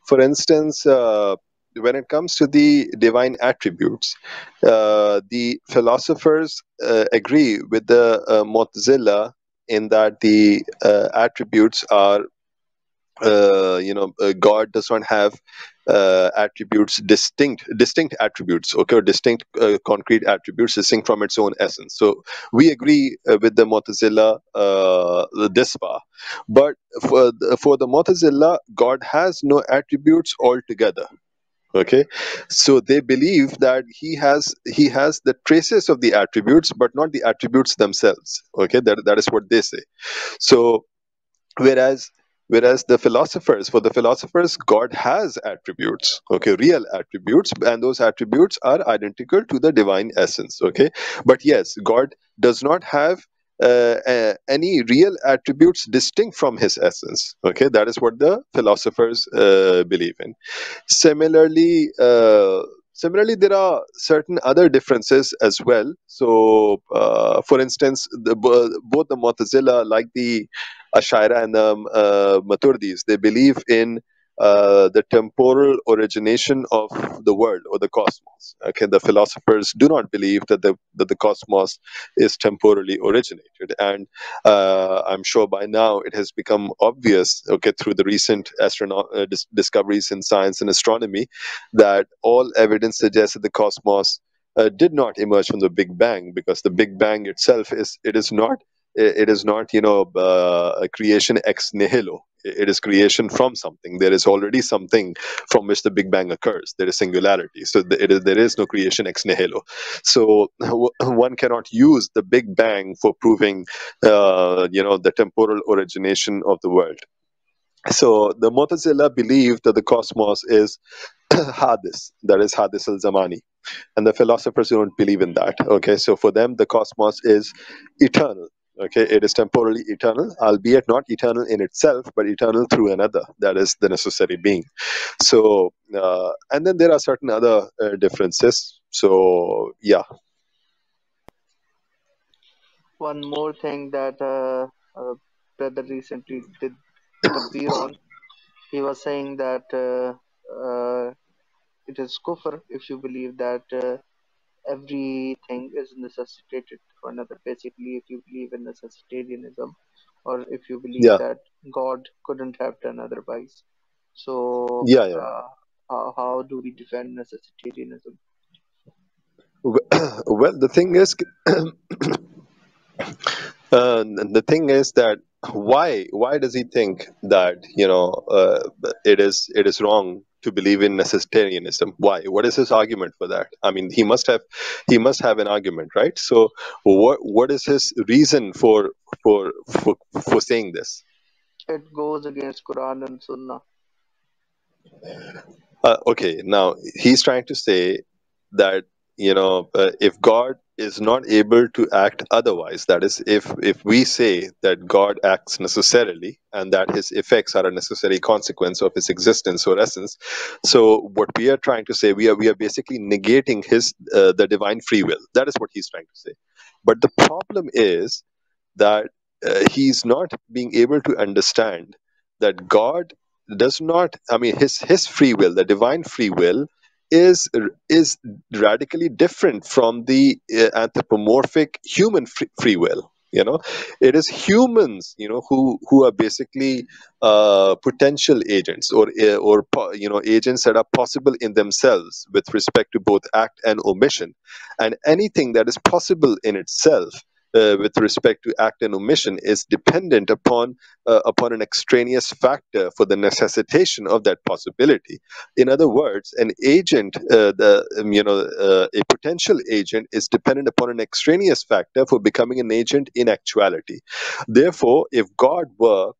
For instance, when it comes to the divine attributes, the philosophers agree with the Mu'tazila in that the attributes are God does not have attributes, distinct attributes, okay, or distinct concrete attributes distinct from its own essence. So we agree with the Mu'tazila this far. But for the Mu'tazila, God has no attributes altogether. Okay, so they believe that he has the traces of the attributes but not the attributes themselves. Okay, that is what they say. So whereas the philosophers, for the philosophers, God has attributes, okay, real attributes, and those attributes are identical to the divine essence. Okay, but yes, God does not have any real attributes distinct from his essence. Okay, that is what the philosophers believe in. Similarly, there are certain other differences as well. So, for instance, both the Mu'tazila, like the Ashaira and the Maturidis, they believe in the temporal origination of the world or the cosmos. Okay, the philosophers do not believe that the cosmos is temporally originated, and I'm sure by now it has become obvious, okay, through the recent discoveries in science and astronomy, that all evidence suggests that the cosmos did not emerge from the Big Bang, because the Big Bang itself it is not a creation ex nihilo. It is creation from something. There is already something from which the Big Bang occurs. There is singularity. So there is no creation ex nihilo. So one cannot use the Big Bang for proving the temporal origination of the world. So the Mu'tazila believe that the cosmos is hadis, that is hadis al-zamani, and the philosophers don't believe in that. Okay, so for them the cosmos is eternal. Okay, it is temporally eternal, albeit not eternal in itself, but eternal through another, that is the necessary being. So and then there are certain other differences. So yeah. One more thing that brother recently did appear on, he was saying that it is kufr if you believe that everything is necessitated for another. Basically, if you believe in necessitarianism, or if you believe Yeah. that God couldn't have done otherwise. So, Yeah, yeah. how do we defend necessitarianism? Well, the thing is, the thing is that why does he think that it is wrong to believe in necessitarianism? Why? What is his argument for that? I mean, he must have an argument, right? So what is his reason for saying this? It goes against Quran and Sunnah. Okay, now he's trying to say that if God is not able to act otherwise, that is, if we say that God acts necessarily and that his effects are a necessary consequence of his existence or essence, so what we are trying to say, we are basically negating his the divine free will. That is what he's trying to say. But the problem is that he's not being able to understand that God does not. I mean, his free will, the divine free will, is radically different from the anthropomorphic human free will. It is humans, who are basically potential agents, or agents that are possible in themselves with respect to both act and omission, and anything that is possible in itself with respect to act and omission is dependent upon an extraneous factor for the necessitation of that possibility. In other words, an agent, a potential agent, is dependent upon an extraneous factor for becoming an agent in actuality. Therefore, if God were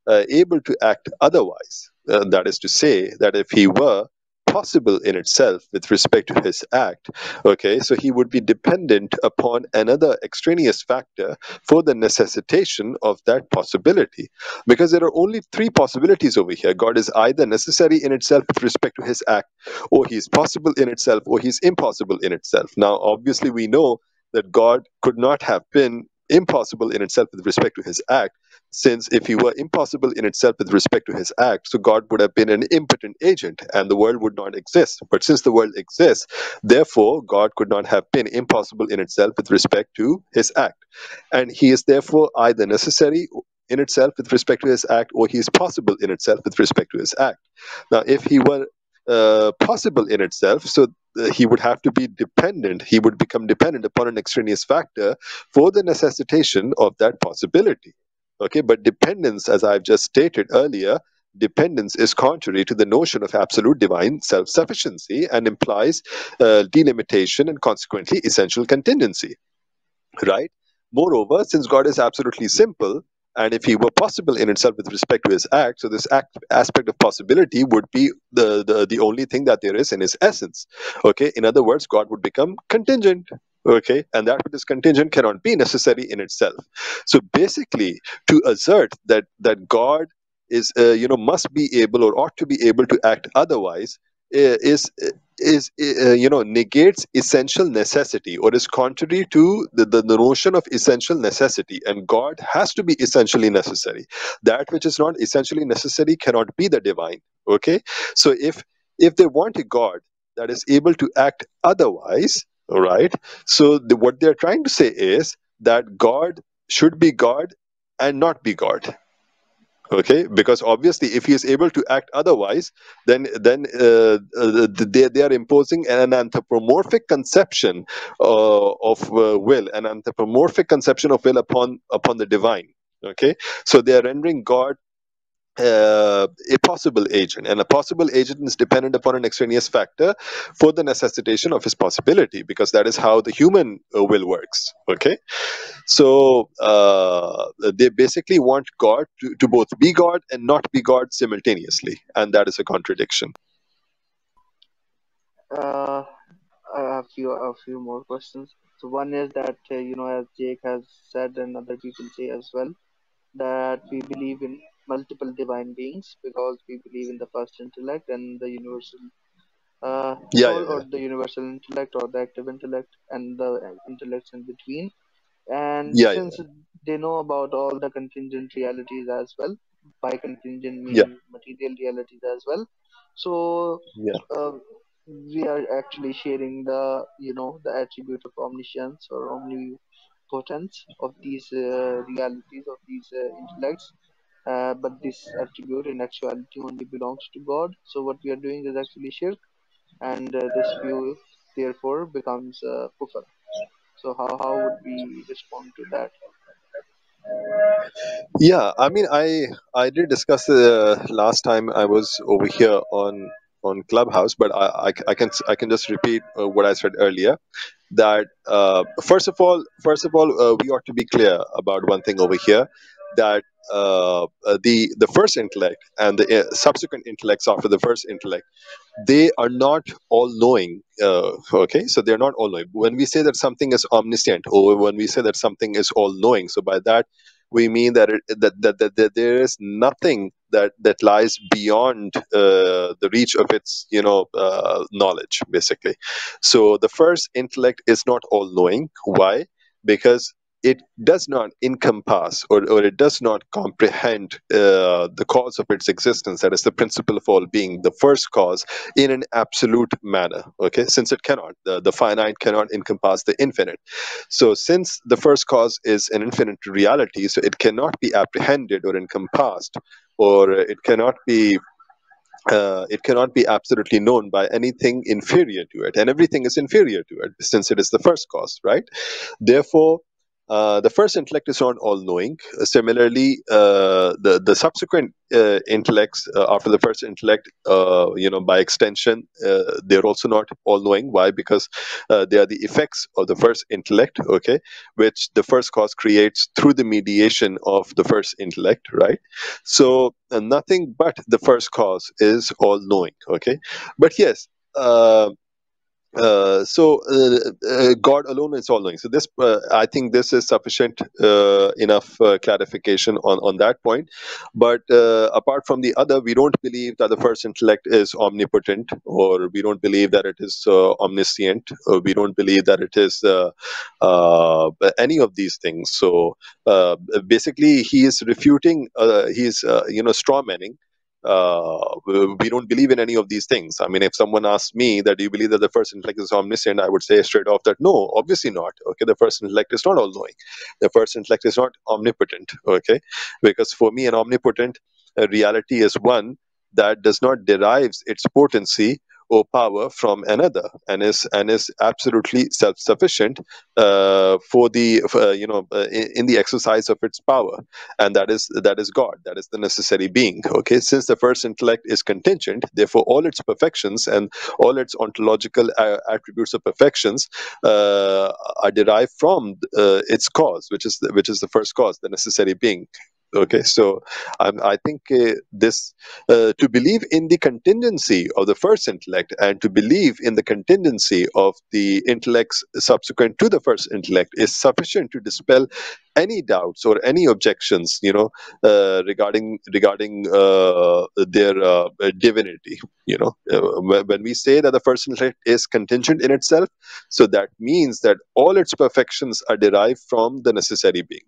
able to act otherwise. That is to say, that if he were possible in itself with respect to his act, okay, so he would be dependent upon another extraneous factor for the necessitation of that possibility. Because there are only three possibilities over here. God is either necessary in itself with respect to his act, or he is possible in itself, or he is impossible in itself. Now, obviously, we know that God could not have been impossible in itself with respect to his act, since if he were impossible in itself with respect to his act, so God would have been an impotent agent and the world would not exist. But since the world exists, therefore God could not have been impossible in itself with respect to his act. And he is therefore either necessary in itself with respect to his act, or he is possible in itself with respect to his act. Now, if he were possible in itself, so he would have to be dependent, he would become dependent upon an extraneous factor for the necessitation of that possibility. Okay, but dependence, as I've just stated earlier, dependence is contrary to the notion of absolute divine self sufficiency and implies delimitation and consequently essential contingency, right? Moreover, since God is absolutely simple, and if he were possible in itself with respect to his act, so this aspect of possibility would be the only thing that there is in his essence. Okay, in other words, God would become contingent. Okay, and that which is contingent cannot be necessary in itself. So basically, to assert that God is must be able or ought to be able to act otherwise is negates essential necessity, or is contrary to the notion of essential necessity, and God has to be essentially necessary. That which is not essentially necessary cannot be the divine. Okay, so if they want a God that is able to act otherwise, all right, so what they're trying to say is that God should be God and not be God. Okay, because obviously if he is able to act otherwise, then they are imposing an anthropomorphic conception of will, an anthropomorphic conception of will upon the divine. Okay, so they are rendering God a possible agent, and a possible agent is dependent upon an extraneous factor for the necessitation of his possibility, because that is how the human will works. Okay, so they basically want God to both be God and not be God simultaneously, and that is a contradiction. Uh, I have a few more questions. So one is that as Jake has said and other people say as well, that we believe in multiple divine beings because we believe in the first intellect and the universal Yeah, soul, yeah, or yeah, the universal intellect, or the active intellect, and the intellects in between. And yeah, since yeah, they know about all the contingent realities as well, by contingent yeah, mean material realities as well, so yeah. uh, we are actually sharing the attribute of omniscience or omnipotence of these realities, of these intellects. But this attribute in actuality only belongs to God. So what we are doing is actually shirk, and this view therefore becomes kufr. So how would we respond to that? Yeah, I mean, I did discuss last time I was over here on Clubhouse, but I can just repeat what I said earlier. That first of all, we ought to be clear about one thing over here, that the first intellect and the subsequent intellects after the first intellect, they are not all knowing. Okay, so they're not all knowing. When we say that something is omniscient, or when we say that something is all knowing, so by that we mean that that there is nothing that lies beyond the reach of its knowledge, basically. So the first intellect is not all knowing. Why? Because it does not encompass, or it does not comprehend the cause of its existence, that is the principle of all being, the first cause, in an absolute manner. Okay, since it cannot, the finite cannot encompass the infinite. So since the first cause is an infinite reality, so it cannot be apprehended or encompassed, or it cannot be absolutely known by anything inferior to it, and everything is inferior to it since it is the first cause, right? Therefore, the first intellect is not all knowing. Similarly, the subsequent intellects after the first intellect, by extension, they're also not all knowing. Why? Because they are the effects of the first intellect, okay, which the first cause creates through the mediation of the first intellect, right? So nothing but the first cause is all knowing, okay. But yes, uh, God alone is all knowing. So this, I think, this is sufficient enough clarification on that point. But apart from the other, we don't believe that the first intellect is omnipotent, or we don't believe that it is omniscient, or we don't believe that it is any of these things. So basically, he is refuting. He's straw manning. We don't believe in any of these things. I mean, if someone asks me that, do you believe that the first intellect is omniscient, I would say straight off that no, obviously not. Okay, the first intellect is not all knowing. The first intellect is not omnipotent. Okay, because for me, an omnipotent reality is one that does not derives its potency or power from another, and is absolutely self-sufficient for the in the exercise of its power, and that is God. That is the necessary being. Okay, since the first intellect is contingent, therefore all its perfections and all its ontological attributes of perfections uh, are derived from its cause, which is the first cause, the necessary being. Okay, so I think this to believe in the contingency of the first intellect, and to believe in the contingency of the intellects subsequent to the first intellect, is sufficient to dispel any doubts or any objections, regarding their divinity. When we say that the first intellect is contingent in itself, so that means that all its perfections are derived from the necessary being.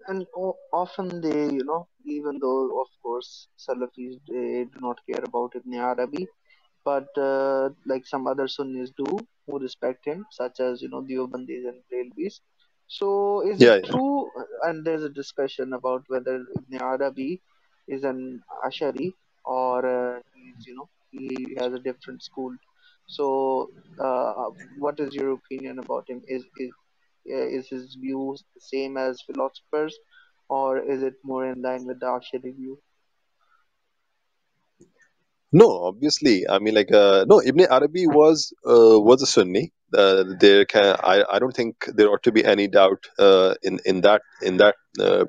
And often they, even though of course Salafis, they do not care about Ibn Arabi, but like some other Sunnis do, who respect him, such as Deobandis and Brailwis. So is it Yeah, yeah. true? And there's a discussion about whether Ibn Arabi is an Ashari, or he has a different school. So what is your opinion about him? Is his views the same as philosophers, or is it more in line with the Ashari view? No, obviously. I mean, like, no. Ibn Arabi was a Sunni. I don't think there ought to be any doubt in that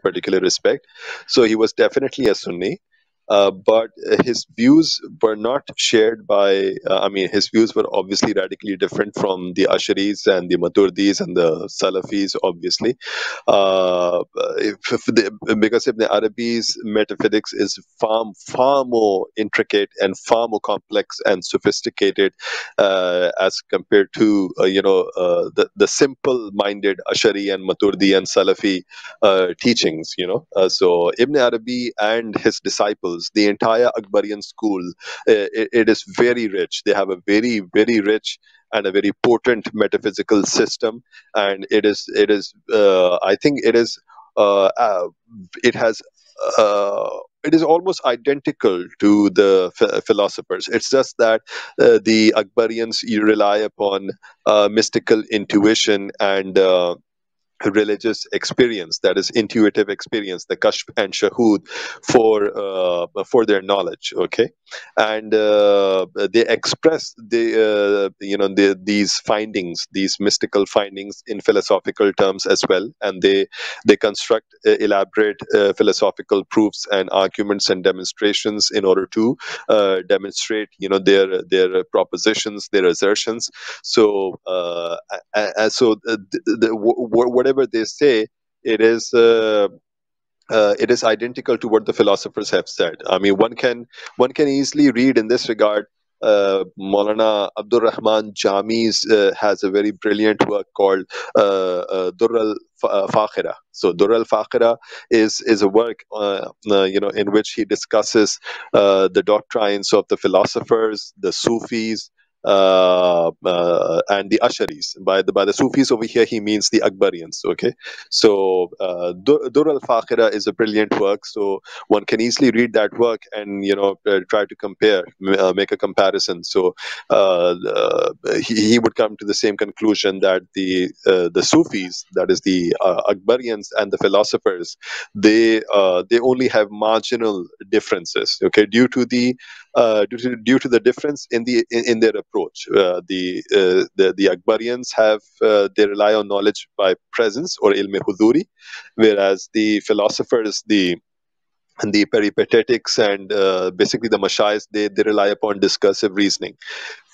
particular respect. So he was definitely a Sunni. But his views were not shared by. I mean, his views were obviously radically different from the Asharis and the Maturidis and the Salafis, obviously. Because Ibn Arabi's metaphysics is far more intricate and far more complex and sophisticated as compared to the simple-minded Ashari and Maturidi and Salafi teachings. So Ibn Arabi and his disciples, the entire Akbarian school, it is very rich. They have a very rich and a very potent metaphysical system, and I think uh, it has it is almost identical to the philosophers. It's just that the Akbarians, you rely upon mystical intuition and religious experience, that is intuitive experience, the kashf and shahud for their knowledge. Okay. And they express these findings, these mystical findings, in philosophical terms as well, and they construct elaborate philosophical proofs and arguments and demonstrations in order to demonstrate their propositions, their assertions. So whatever they say, it is it is identical to what the philosophers have said. I mean, one can easily read in this regard. Maulana Abdul Rahman Jami's has a very brilliant work called Durr al Fakhira. So Durr al Fakhira is a work in which he discusses the doctrines of the philosophers, the Sufis, and the Asharis. By the Sufis over here, he means the Akbarians. Okay. So Dur al-Fakhira is a brilliant work. So one can easily read that work and try to compare, make a comparison. So he would come to the same conclusion that the Sufis, that is the Akbarians and the philosophers, they only have marginal differences. Okay, due to the difference in their approach. The Akbarians they rely on knowledge by presence or ilm huduri, whereas the philosophers, the peripatetics and basically the mashais, they rely upon discursive reasoning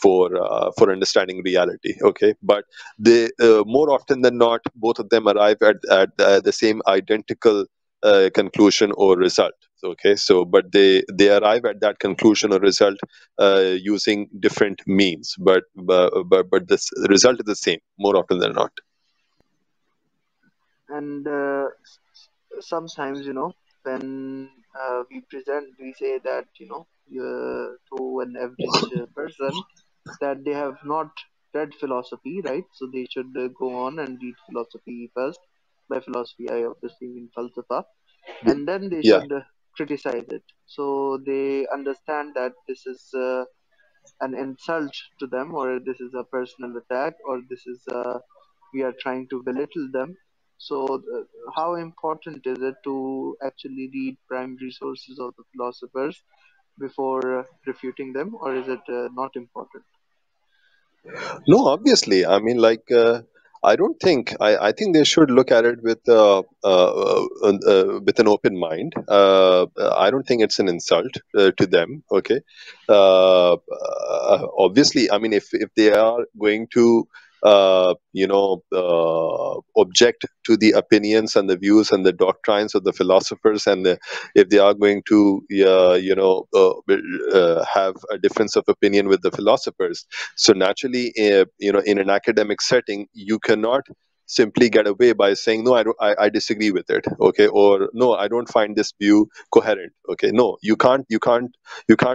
for understanding reality. Okay, but they more often than not, both of them arrive at the same identical conclusion or result. Okay, so but they arrive at that conclusion or result using different means, but the result is the same more often than not. And sometimes, when we present, we say that, to an average person, that they have not read philosophy, right? So they should go on and read philosophy first. By philosophy, I obviously mean falsafa, and then they Yeah. should criticize it. So they understand that this is an insult to them, or this is a personal attack, or this is we are trying to belittle them. So, how important is it to actually read primary sources of the philosophers before refuting them, or is it not important? No, obviously. I mean, like, I don't think. I think they should look at it with an open mind. I don't think it's an insult to them. Okay. Obviously, I mean, if they are going to object to the opinions and the views and the doctrines of the philosophers, and if they are going to have a difference of opinion with the philosophers, so naturally, in an academic setting, you cannot simply get away by saying no, I disagree with it. Okay, or no, I don't find this view coherent. Okay, no, you can't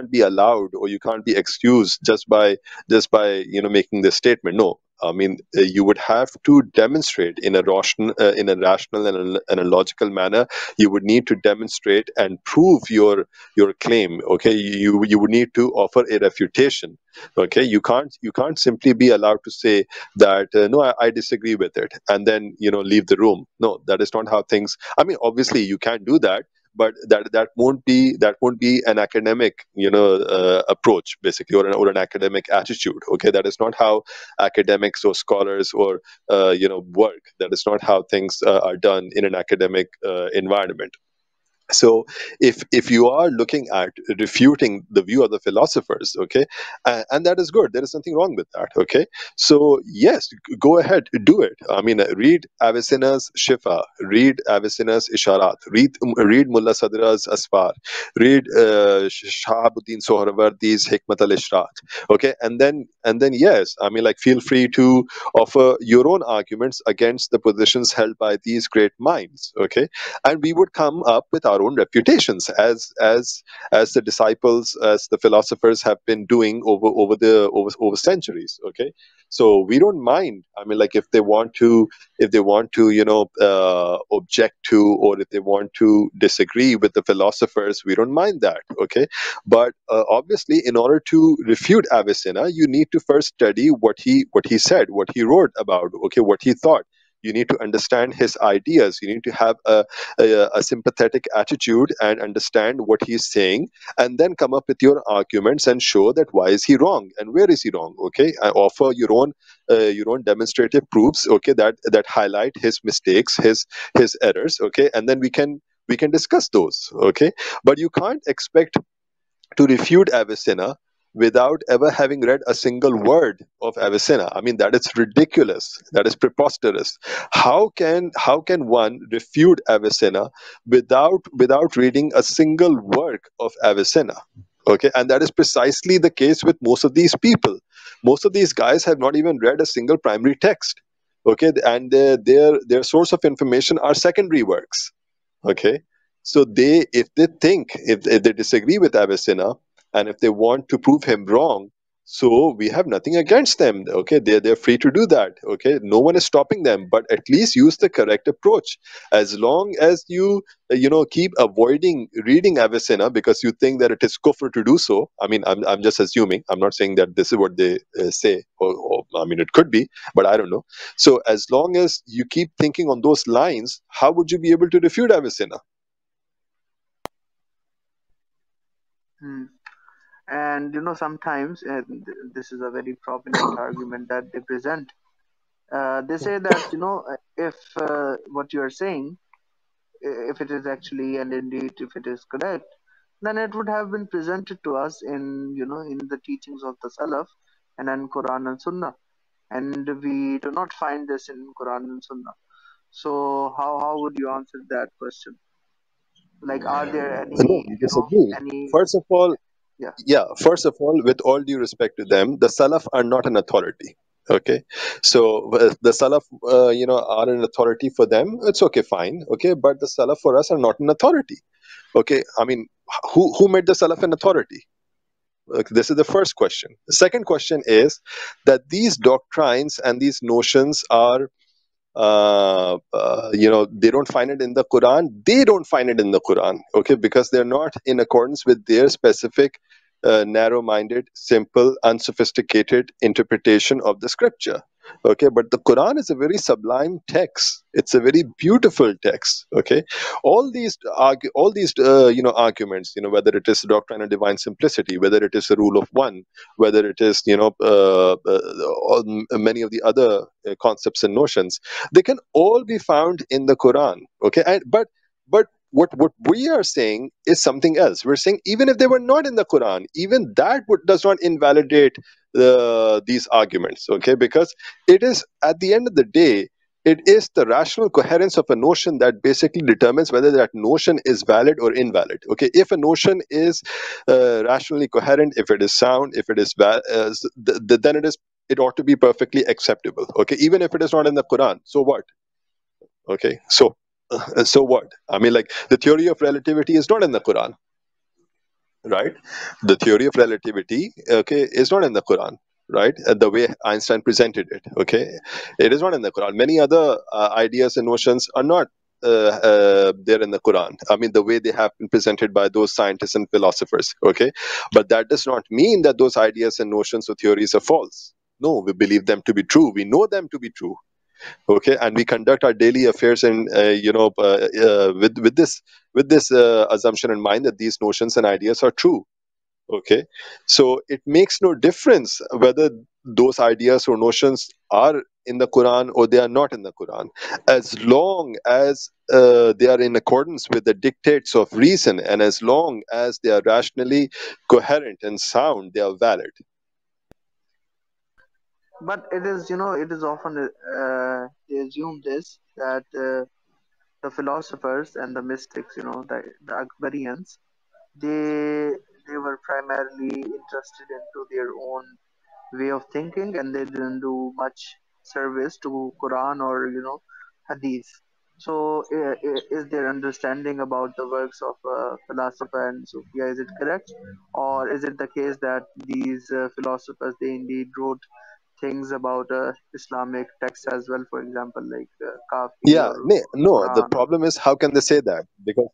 be allowed, or you can't be excused just by making this statement. No, I mean, you would have to demonstrate in a rational and a logical manner. You would need to demonstrate and prove your claim. Okay, you would need to offer a refutation. Okay, you can't simply be allowed to say that no, I disagree with it, and then leave the room. No, that is not how things. I mean, obviously you can't do that, but that won't be an academic approach, basically, or an academic attitude. Okay, that is not how academics or scholars or work. That is not how things are done in an academic environment. So if you are looking at refuting the view of the philosophers, okay, and that is good, there is nothing wrong with that. Okay, so yes, go ahead, do it. I mean, read Avicenna's Shifa, read Avicenna's Isharat, read Mulla Sadra's Asfar, read Shahabuddin Sohrawardi's Hikmat al-Ishraq. Okay, and then yes, I mean, like, feel free to offer your own arguments against the positions held by these great minds. Okay, and we would come up with our own reputations, as the disciples, as the philosophers have been doing over centuries. Okay, so we don't mind. I mean, like, if they want to object to, or if they want to disagree with the philosophers, we don't mind that. Okay, but obviously, in order to refute Avicenna, you need to first study what he said, what he wrote about. Okay, what he thought. You need to understand his ideas. You need to have a sympathetic attitude and understand what he's saying, and then come up with your arguments and show that why is he wrong and where is he wrong. Okay, I offer your own demonstrative proofs. Okay, that highlight his mistakes, his errors. Okay, and then we can discuss those. Okay, but you can't expect to refute Avicenna without ever having read a single word of Avicenna. I mean, that is ridiculous. That is preposterous. How can one refute Avicenna without reading a single work of Avicenna? Okay, and that is precisely the case with most of these people. Most of these guys have not even read a single primary text. Okay, and their source of information are secondary works. Okay, so if they disagree with Avicenna, and if they want to prove him wrong, so we have nothing against them. Okay, they're free to do that. Okay, no one is stopping them, but at least use the correct approach. As long as you keep avoiding reading Avicenna because you think that it is kufr to do so. I mean, I'm just assuming. I'm not saying that this is what they say, or I mean, it could be, but I don't know. So as long as you keep thinking on those lines, how would you be able to refute Avicenna? Hmm. And sometimes, and this is a very prominent argument that they present. They say that if what you are saying, if it is actually and indeed if it is correct, then it would have been presented to us in the teachings of the Salaf and in Quran and Sunnah, and we do not find this in Quran and Sunnah. So how would you answer that question? Like, are there No, we disagree. any First of all, yeah. yeah, first of all, with all due respect to them, the Salaf are not an authority. Okay, so the Salaf, are an authority for them. It's okay, fine. Okay, but the Salaf for us are not an authority. Okay, I mean, who made the Salaf an authority? Okay, this is the first question. The second question is that these doctrines and these notions are they don't find it in the Quran. They don't find it in the Quran. Okay, because they're not in accordance with their specific narrow-minded, simple, unsophisticated interpretation of the scripture. Okay, but the Quran is a very sublime text. It's a very beautiful text. Okay, all these arguments, whether it is doctrine of divine simplicity, whether it is the rule of one, whether it is many of the other concepts and notions, they can all be found in the Quran. Okay, but what we are saying is something else. We're saying even if they were not in the Quran, even that does not invalidate these arguments. Okay, because it is, at the end of the day, it is the rational coherence of a notion that basically determines whether that notion is valid or invalid. Okay, if a notion is rationally coherent, if it is sound, if it is then it ought to be perfectly acceptable. Okay, even if it is not in the Quran, so what? Okay, so what? I mean, like, the theory of relativity is not in the Quran, right? The theory of relativity, okay, is not in the Quran. right? The way Einstein presented it. Okay, it is not in the Quran. Many other ideas and notions are not there in the Quran. I mean, the way they have been presented by those scientists and philosophers. Okay, but that does not mean that those ideas and notions or theories are false. No, we believe them to be true. We know them to be true. Okay, and we conduct our daily affairs and with this assumption in mind that these notions and ideas are true. Okay, so it makes no difference whether those ideas or notions are in the Quran or they are not in the Quran, as long as they are in accordance with the dictates of reason, and as long as they are rationally coherent and sound, they are valid. But it is, it is often they assume this that the philosophers and the mystics, the Akbarians, they they were primarily interested into their own way of thinking, and they didn't do much service to Quran or Hadith. So is their understanding about the works of philosopher and Sufia, is it correct, or is it the case that these philosophers, they indeed wrote things about Islamic texts as well, for example, like Kafi Yeah, or no, the Quran? Or problem is, how can they say that? Because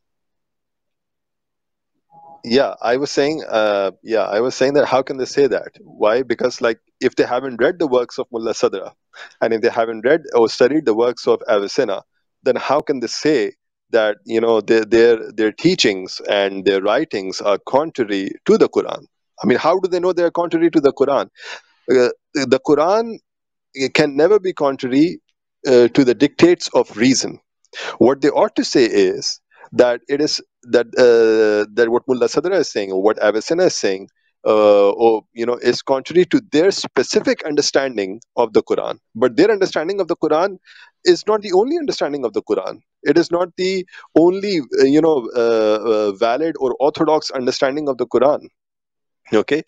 I was saying that how can they say that? Why? Because, like, if they haven't read the works of Mulla Sadra, and if they haven't read or studied the works of Avicenna, then how can they say that their teachings and their writings are contrary to the Quran? I mean, how do they know they are contrary to the Quran? The Quran can never be contrary to the dictates of reason. What they ought to say is that it is that what Mulla Sadra is saying, or what Avicenna is saying, is contrary to their specific understanding of the Quran. But their understanding of the Quran is not the only understanding of the Quran. It is not the only valid or orthodox understanding of the Quran. Okay,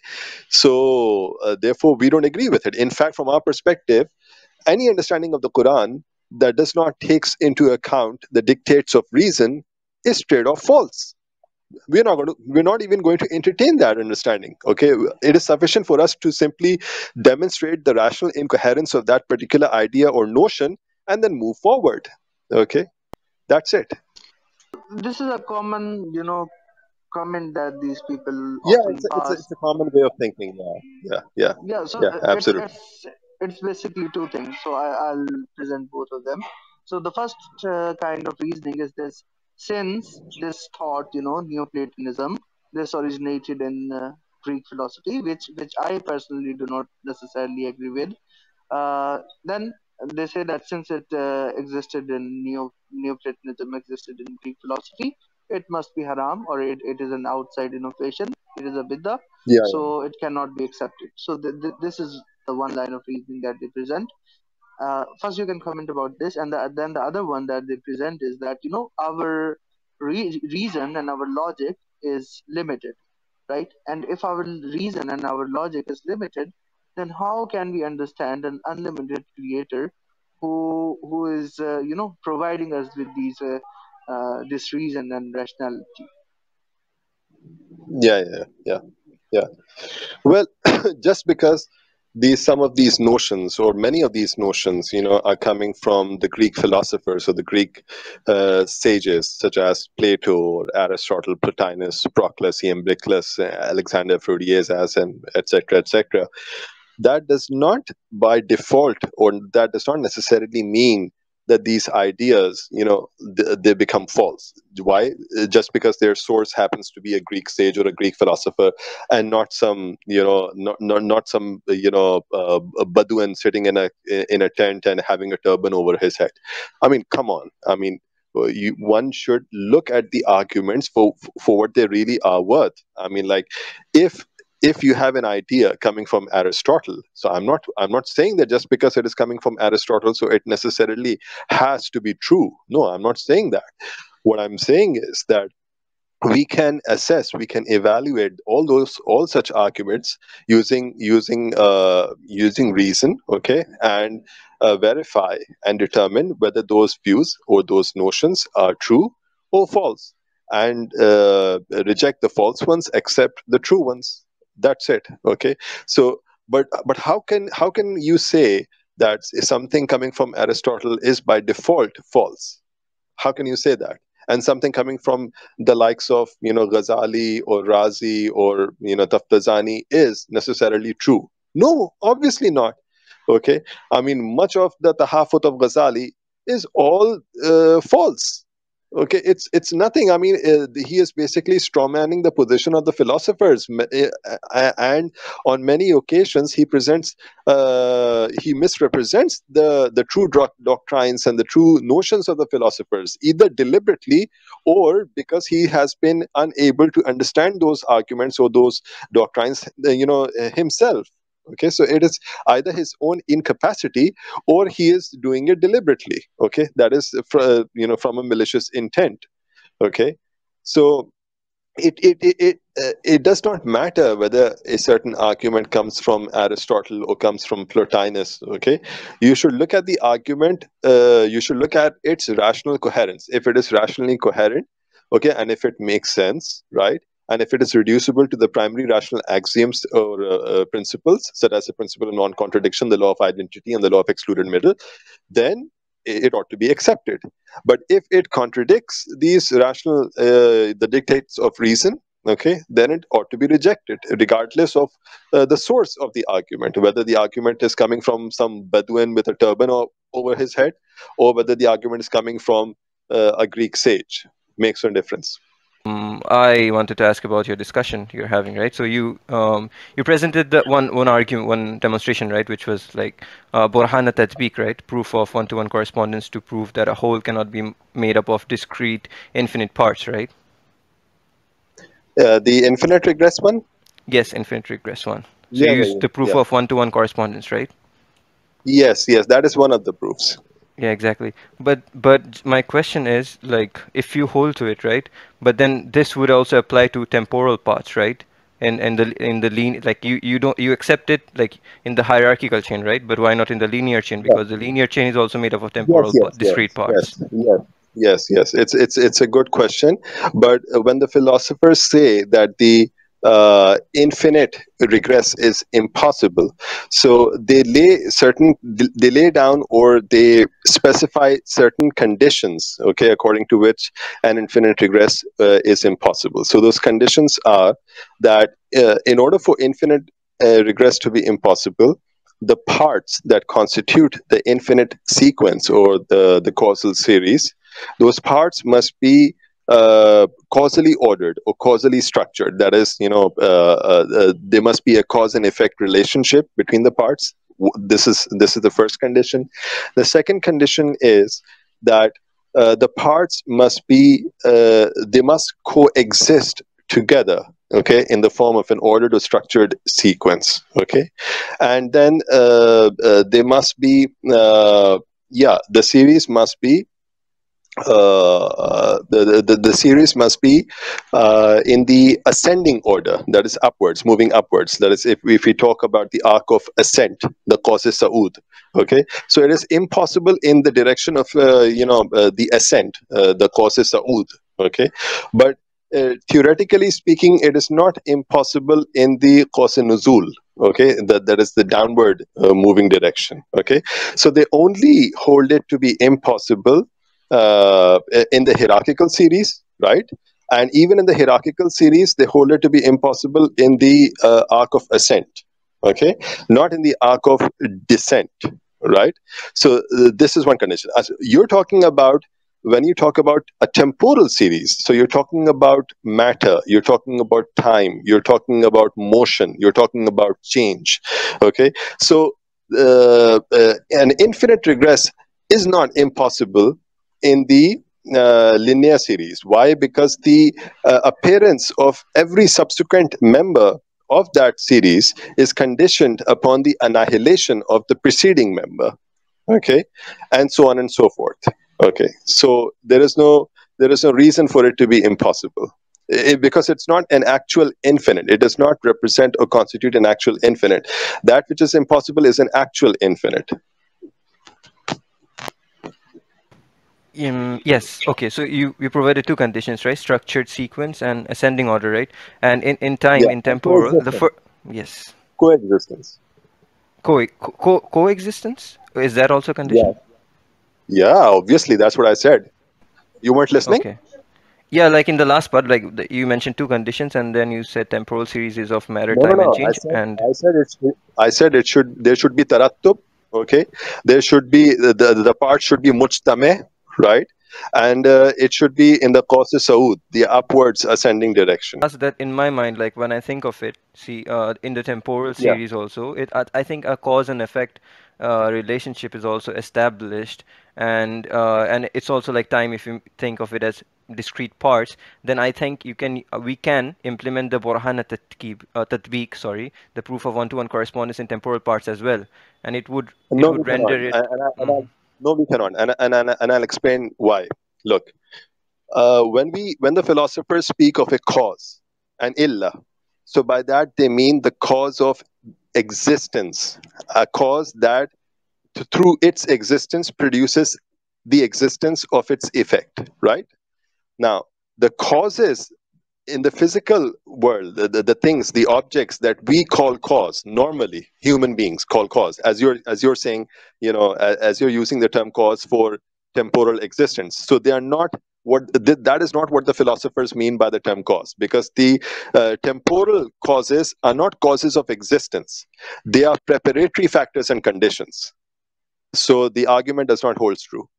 so therefore we don't agree with it. In fact, from our perspective, any understanding of the Quran that does not takes into account the dictates of reason is straight off false. We're not even going to entertain that understanding. Okay, it is sufficient for us to simply demonstrate the rational incoherence of that particular idea or notion and then move forward. Okay, that's it. this is a common, comment that these people Yeah, often it's pass. a common way of thinking. Yeah, yeah, Yeah, so yeah, absolutely. it's basically two things. So I'll present both of them. So the first kind of reasoning is this: since this thought, Neoplatonism, this originated in Greek philosophy, which I personally do not necessarily agree with. Then they say that since it existed in Neoplatonism existed in Greek philosophy, it must be haram, or it is an outside innovation. It is a bid'ah, Yeah, so it cannot be accepted. So this is the one line of reasoning that they present. First, you can comment about this, and then the other one that they present is that our reason and our logic is limited, right? And if our reason and our logic is limited, then how can we understand an unlimited creator who is providing us with this reason and rationality? yeah, yeah, yeah, yeah. Well, just because some of these notions, or many of these notions, are coming from the Greek philosophers or the Greek sages, such as Plato or Aristotle, Plotinus, Proclus, Iamblichus, Alexander Frudiezas, and etc., etc. That does not, by default, or that does not necessarily mean that these ideas, they become false. Why? Just because their source happens to be a Greek sage or a Greek philosopher, and not some, not some, a Bedouin sitting in a tent and having a turban over his head. I mean, come on. I mean, one should look at the arguments for what they really are worth. I mean, like, if you have an idea coming from Aristotle, so I'm not saying that just because it is coming from Aristotle, so it necessarily has to be true. No, I'm not saying that. What I'm saying is that we can assess, we can evaluate all such arguments using reason. Okay, and verify and determine whether those views or those notions are true or false, and reject the false ones, accept the true ones. That's it. Okay, so but how can you say that something coming from Aristotle is by default false? How can you say that? And something coming from the likes of Ghazali or Razi or Taftazani is necessarily true? No, obviously not. Okay, I mean, much of the tahafut of Ghazali is all false. Okay, it's nothing. I mean, he is basically strawmanning the position of the philosophers, and on many occasions he misrepresents the true doctrines and the true notions of the philosophers, either deliberately or because he has been unable to understand those arguments or those doctrines, himself. Okay, so it is either his own incapacity or he is doing it deliberately. Okay, that is from a malicious intent. Okay, so it does not matter whether a certain argument comes from Aristotle or comes from Plotinus. Okay, you should look at the argument. You should look at its rational coherence. If it is rationally coherent, okay, and if it makes sense, right, and if it is reducible to the primary rational axioms or principles, such as the principle of non-contradiction, the law of identity, and the law of excluded middle, then it ought to be accepted. But if it contradicts these rational, the dictates of reason, okay, then it ought to be rejected, regardless of the source of the argument, whether the argument is coming from some Bedouin with a turban over his head, or whether the argument is coming from a Greek sage. Makes no difference. I wanted to ask about your discussion you're having, right? So you presented the one argument, one demonstration, right, which was like Borhana Tatbiq, right, proof of one-to-one correspondence to prove that a whole cannot be made up of discrete infinite parts, right? The infinite regress one? Yes, infinite regress one. So Yeah, you yeah, used the proof yeah. of one-to-one correspondence, right? Yes, that is one of the proofs. Yeah, exactly. But my question is, like, if you hold to it, right? But then this would also apply to temporal parts, right? And the lean, like you accept it like in the hierarchical chain, right? But why not in the linear chain? Yeah. Because the linear chain is also made up of Yes, yes, discrete parts. yes. It's a good question, but when the philosophers say that the infinite regress is impossible, so they lay down or they specify certain conditions, okay, according to which an infinite regress is impossible. So those conditions are that in order for infinite regress to be impossible, the parts that constitute the infinite sequence or the causal series, those parts must be causally ordered or causally structured. That is, there must be a cause and effect relationship between the parts. This is the first condition. The second condition is that the parts must be they must coexist together, okay, in the form of an ordered or structured sequence, okay, and then they must be the series must be the series must be in the ascending order, that is upwards, moving upwards. That is, if we talk about the arc of ascent, the causes saud, okay, so it is impossible in the direction of the ascent, the causes saud, okay, but theoretically speaking, it is not impossible in the cause nuzul, okay, that is the downward moving direction, okay. So they only hold it to be impossible in the hierarchical series, right? And even in the hierarchical series, they hold it to be impossible in the arc of ascent, okay? Not in the arc of descent, right? So this is one condition. As you're talking about, when you talk about a temporal series, so you're talking about matter, you're talking about time, you're talking about motion, you're talking about change, okay? So an infinite regress is not impossible in the linear series. Why? Because the appearance of every subsequent member of that series is conditioned upon the annihilation of the preceding member, okay, and so on and so forth, okay. So there is no reason for it to be impossible, because it's not an actual infinite. It does not represent or constitute an actual infinite. That which is impossible is an actual infinite. Yes. Okay. So you provided two conditions, right? Structured sequence and ascending order, right? And in time, Yeah, in and temporal, coexistence. yes. Coexistence. Coexistence? Is that also a Yeah. condition? Yeah, obviously, that's what I said. You weren't listening? Okay. Yeah, like in the last part, like you mentioned two conditions, and then you said temporal series is of matter, No, no, time, and no. change. And I said it should. There should be tarattub. Okay, there should be the part should be mujtame, right? And it should be in the qas saud, the upwards ascending direction. that's that in my mind, like when I think of it, see, in the temporal Yeah. series also, I think a cause and effect relationship is also established, and it's also like time. If you think of it as discrete parts, then I think we can implement the Borhana tatbiq, sorry, the proof of one-to-one correspondence in temporal parts as well, and it No, we would cannot. render it. Mhm. No, we cannot. And I'll explain why. Look, when the philosophers speak of a cause, an illa, so by that they mean the cause of existence, a cause that through its existence produces the existence of its effect, right? Now, the causes in the physical world, the things, the objects that we call cause, normally human beings call cause, as you're saying, as you're using the term cause for temporal existence. So they are not that is not what the philosophers mean by the term cause, because the temporal causes are not causes of existence. They are preparatory factors and conditions. So the argument does not hold true.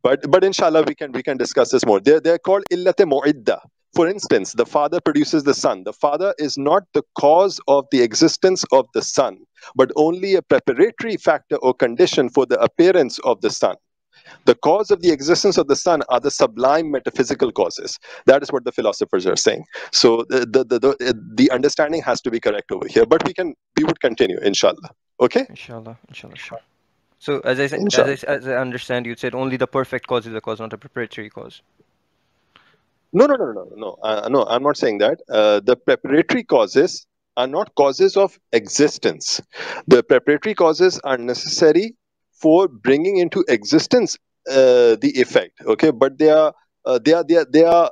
But inshallah we can discuss this more. They're called illate mu'idda. For instance, the father produces the son. The father is not the cause of the existence of the son, but only a preparatory factor or condition for the appearance of the son. The cause of the existence of the son are the sublime metaphysical causes. That is what the philosophers are saying. So the understanding has to be correct over here. But we would continue, inshallah. Okay? Inshallah, sure. So as I said, Inshallah. as I understand, you said only the perfect cause is a cause, not a preparatory cause. No, no, no, no, no, no. No, I'm not saying that. The preparatory causes are not causes of existence. The preparatory causes are necessary for bringing into existence the effect. Okay, but they are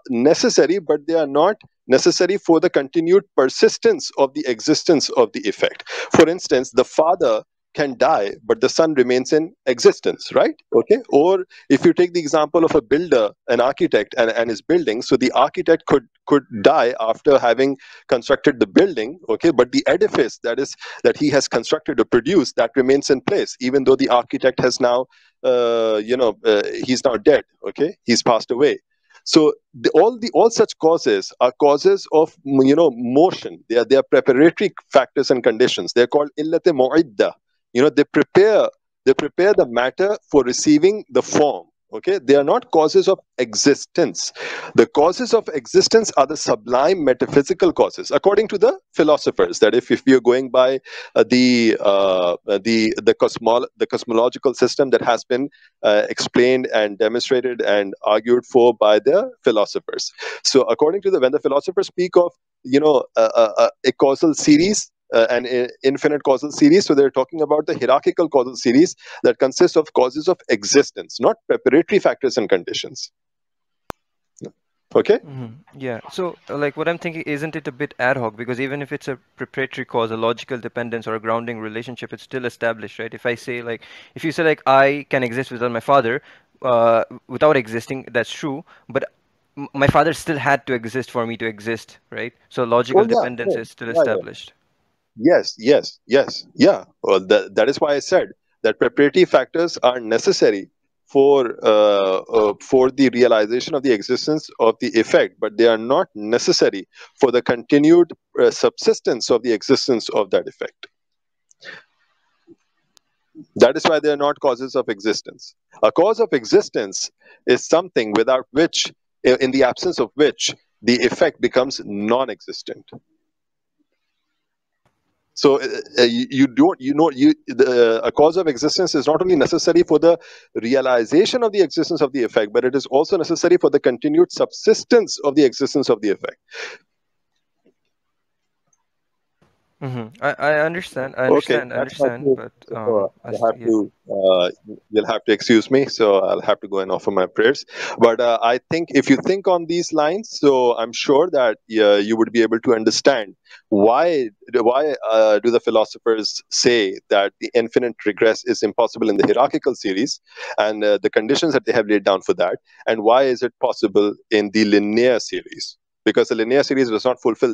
necessary, but they are not necessary for the continued persistence of the existence of the effect. For instance, the father can die, but the son remains in existence, right? Okay, or if you take the example of a builder, an architect, and his building, so the architect could die after having constructed the building, okay, but the edifice that he has constructed or produced, that remains in place, even though the architect has now he's now dead, okay, he's passed away. So all such causes are causes of motion. They are preparatory factors and conditions. They're called illate mu'idda. They prepare the matter for receiving the form. Okay, they are not causes of existence. The causes of existence are the sublime metaphysical causes, according to the philosophers. That if we are going by the cosmological system that has been explained and demonstrated and argued for by the philosophers. So according to when the philosophers speak of a causal series, an infinite causal series. So they're talking about the hierarchical causal series that consists of causes of existence, not preparatory factors and conditions. Okay? Yeah. So, like, what I'm thinking, isn't it a bit ad hoc? Because even if it's a preparatory cause, a logical dependence, or a grounding relationship, it's still established, right? If you say, like, I can exist without my father, without existing, that's true. But my father still had to exist for me to exist, right? So, logical Oh, yeah. dependence No. is still Yeah, yeah. established. Yes, yes, yes. Yeah. Well, that is why I said that preparatory factors are necessary for the realization of the existence of the effect, but they are not necessary for the continued subsistence of the existence of that effect. That is why they are not causes of existence. A cause of existence is something without which, in the absence of which, the effect becomes non-existent. So you don't, a cause of existence is not only necessary for the realization of the existence of the effect, but it is also necessary for the continued subsistence of the existence of the effect. I understand. I Okay, understand. I that's my understand. take. But So yeah. you'll have to excuse me. So I'll have to go and offer my prayers. But I think if you think on these lines, so I'm sure that you would be able to understand why do the philosophers say that the infinite regress is impossible in the hierarchical series, and the conditions that they have laid down for that, and why is it possible in the linear series? Because the linear series does not fulfill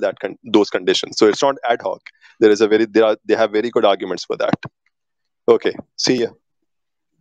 those conditions. So it's not ad hoc. There is a very they have very good arguments for that. Okay, see ya.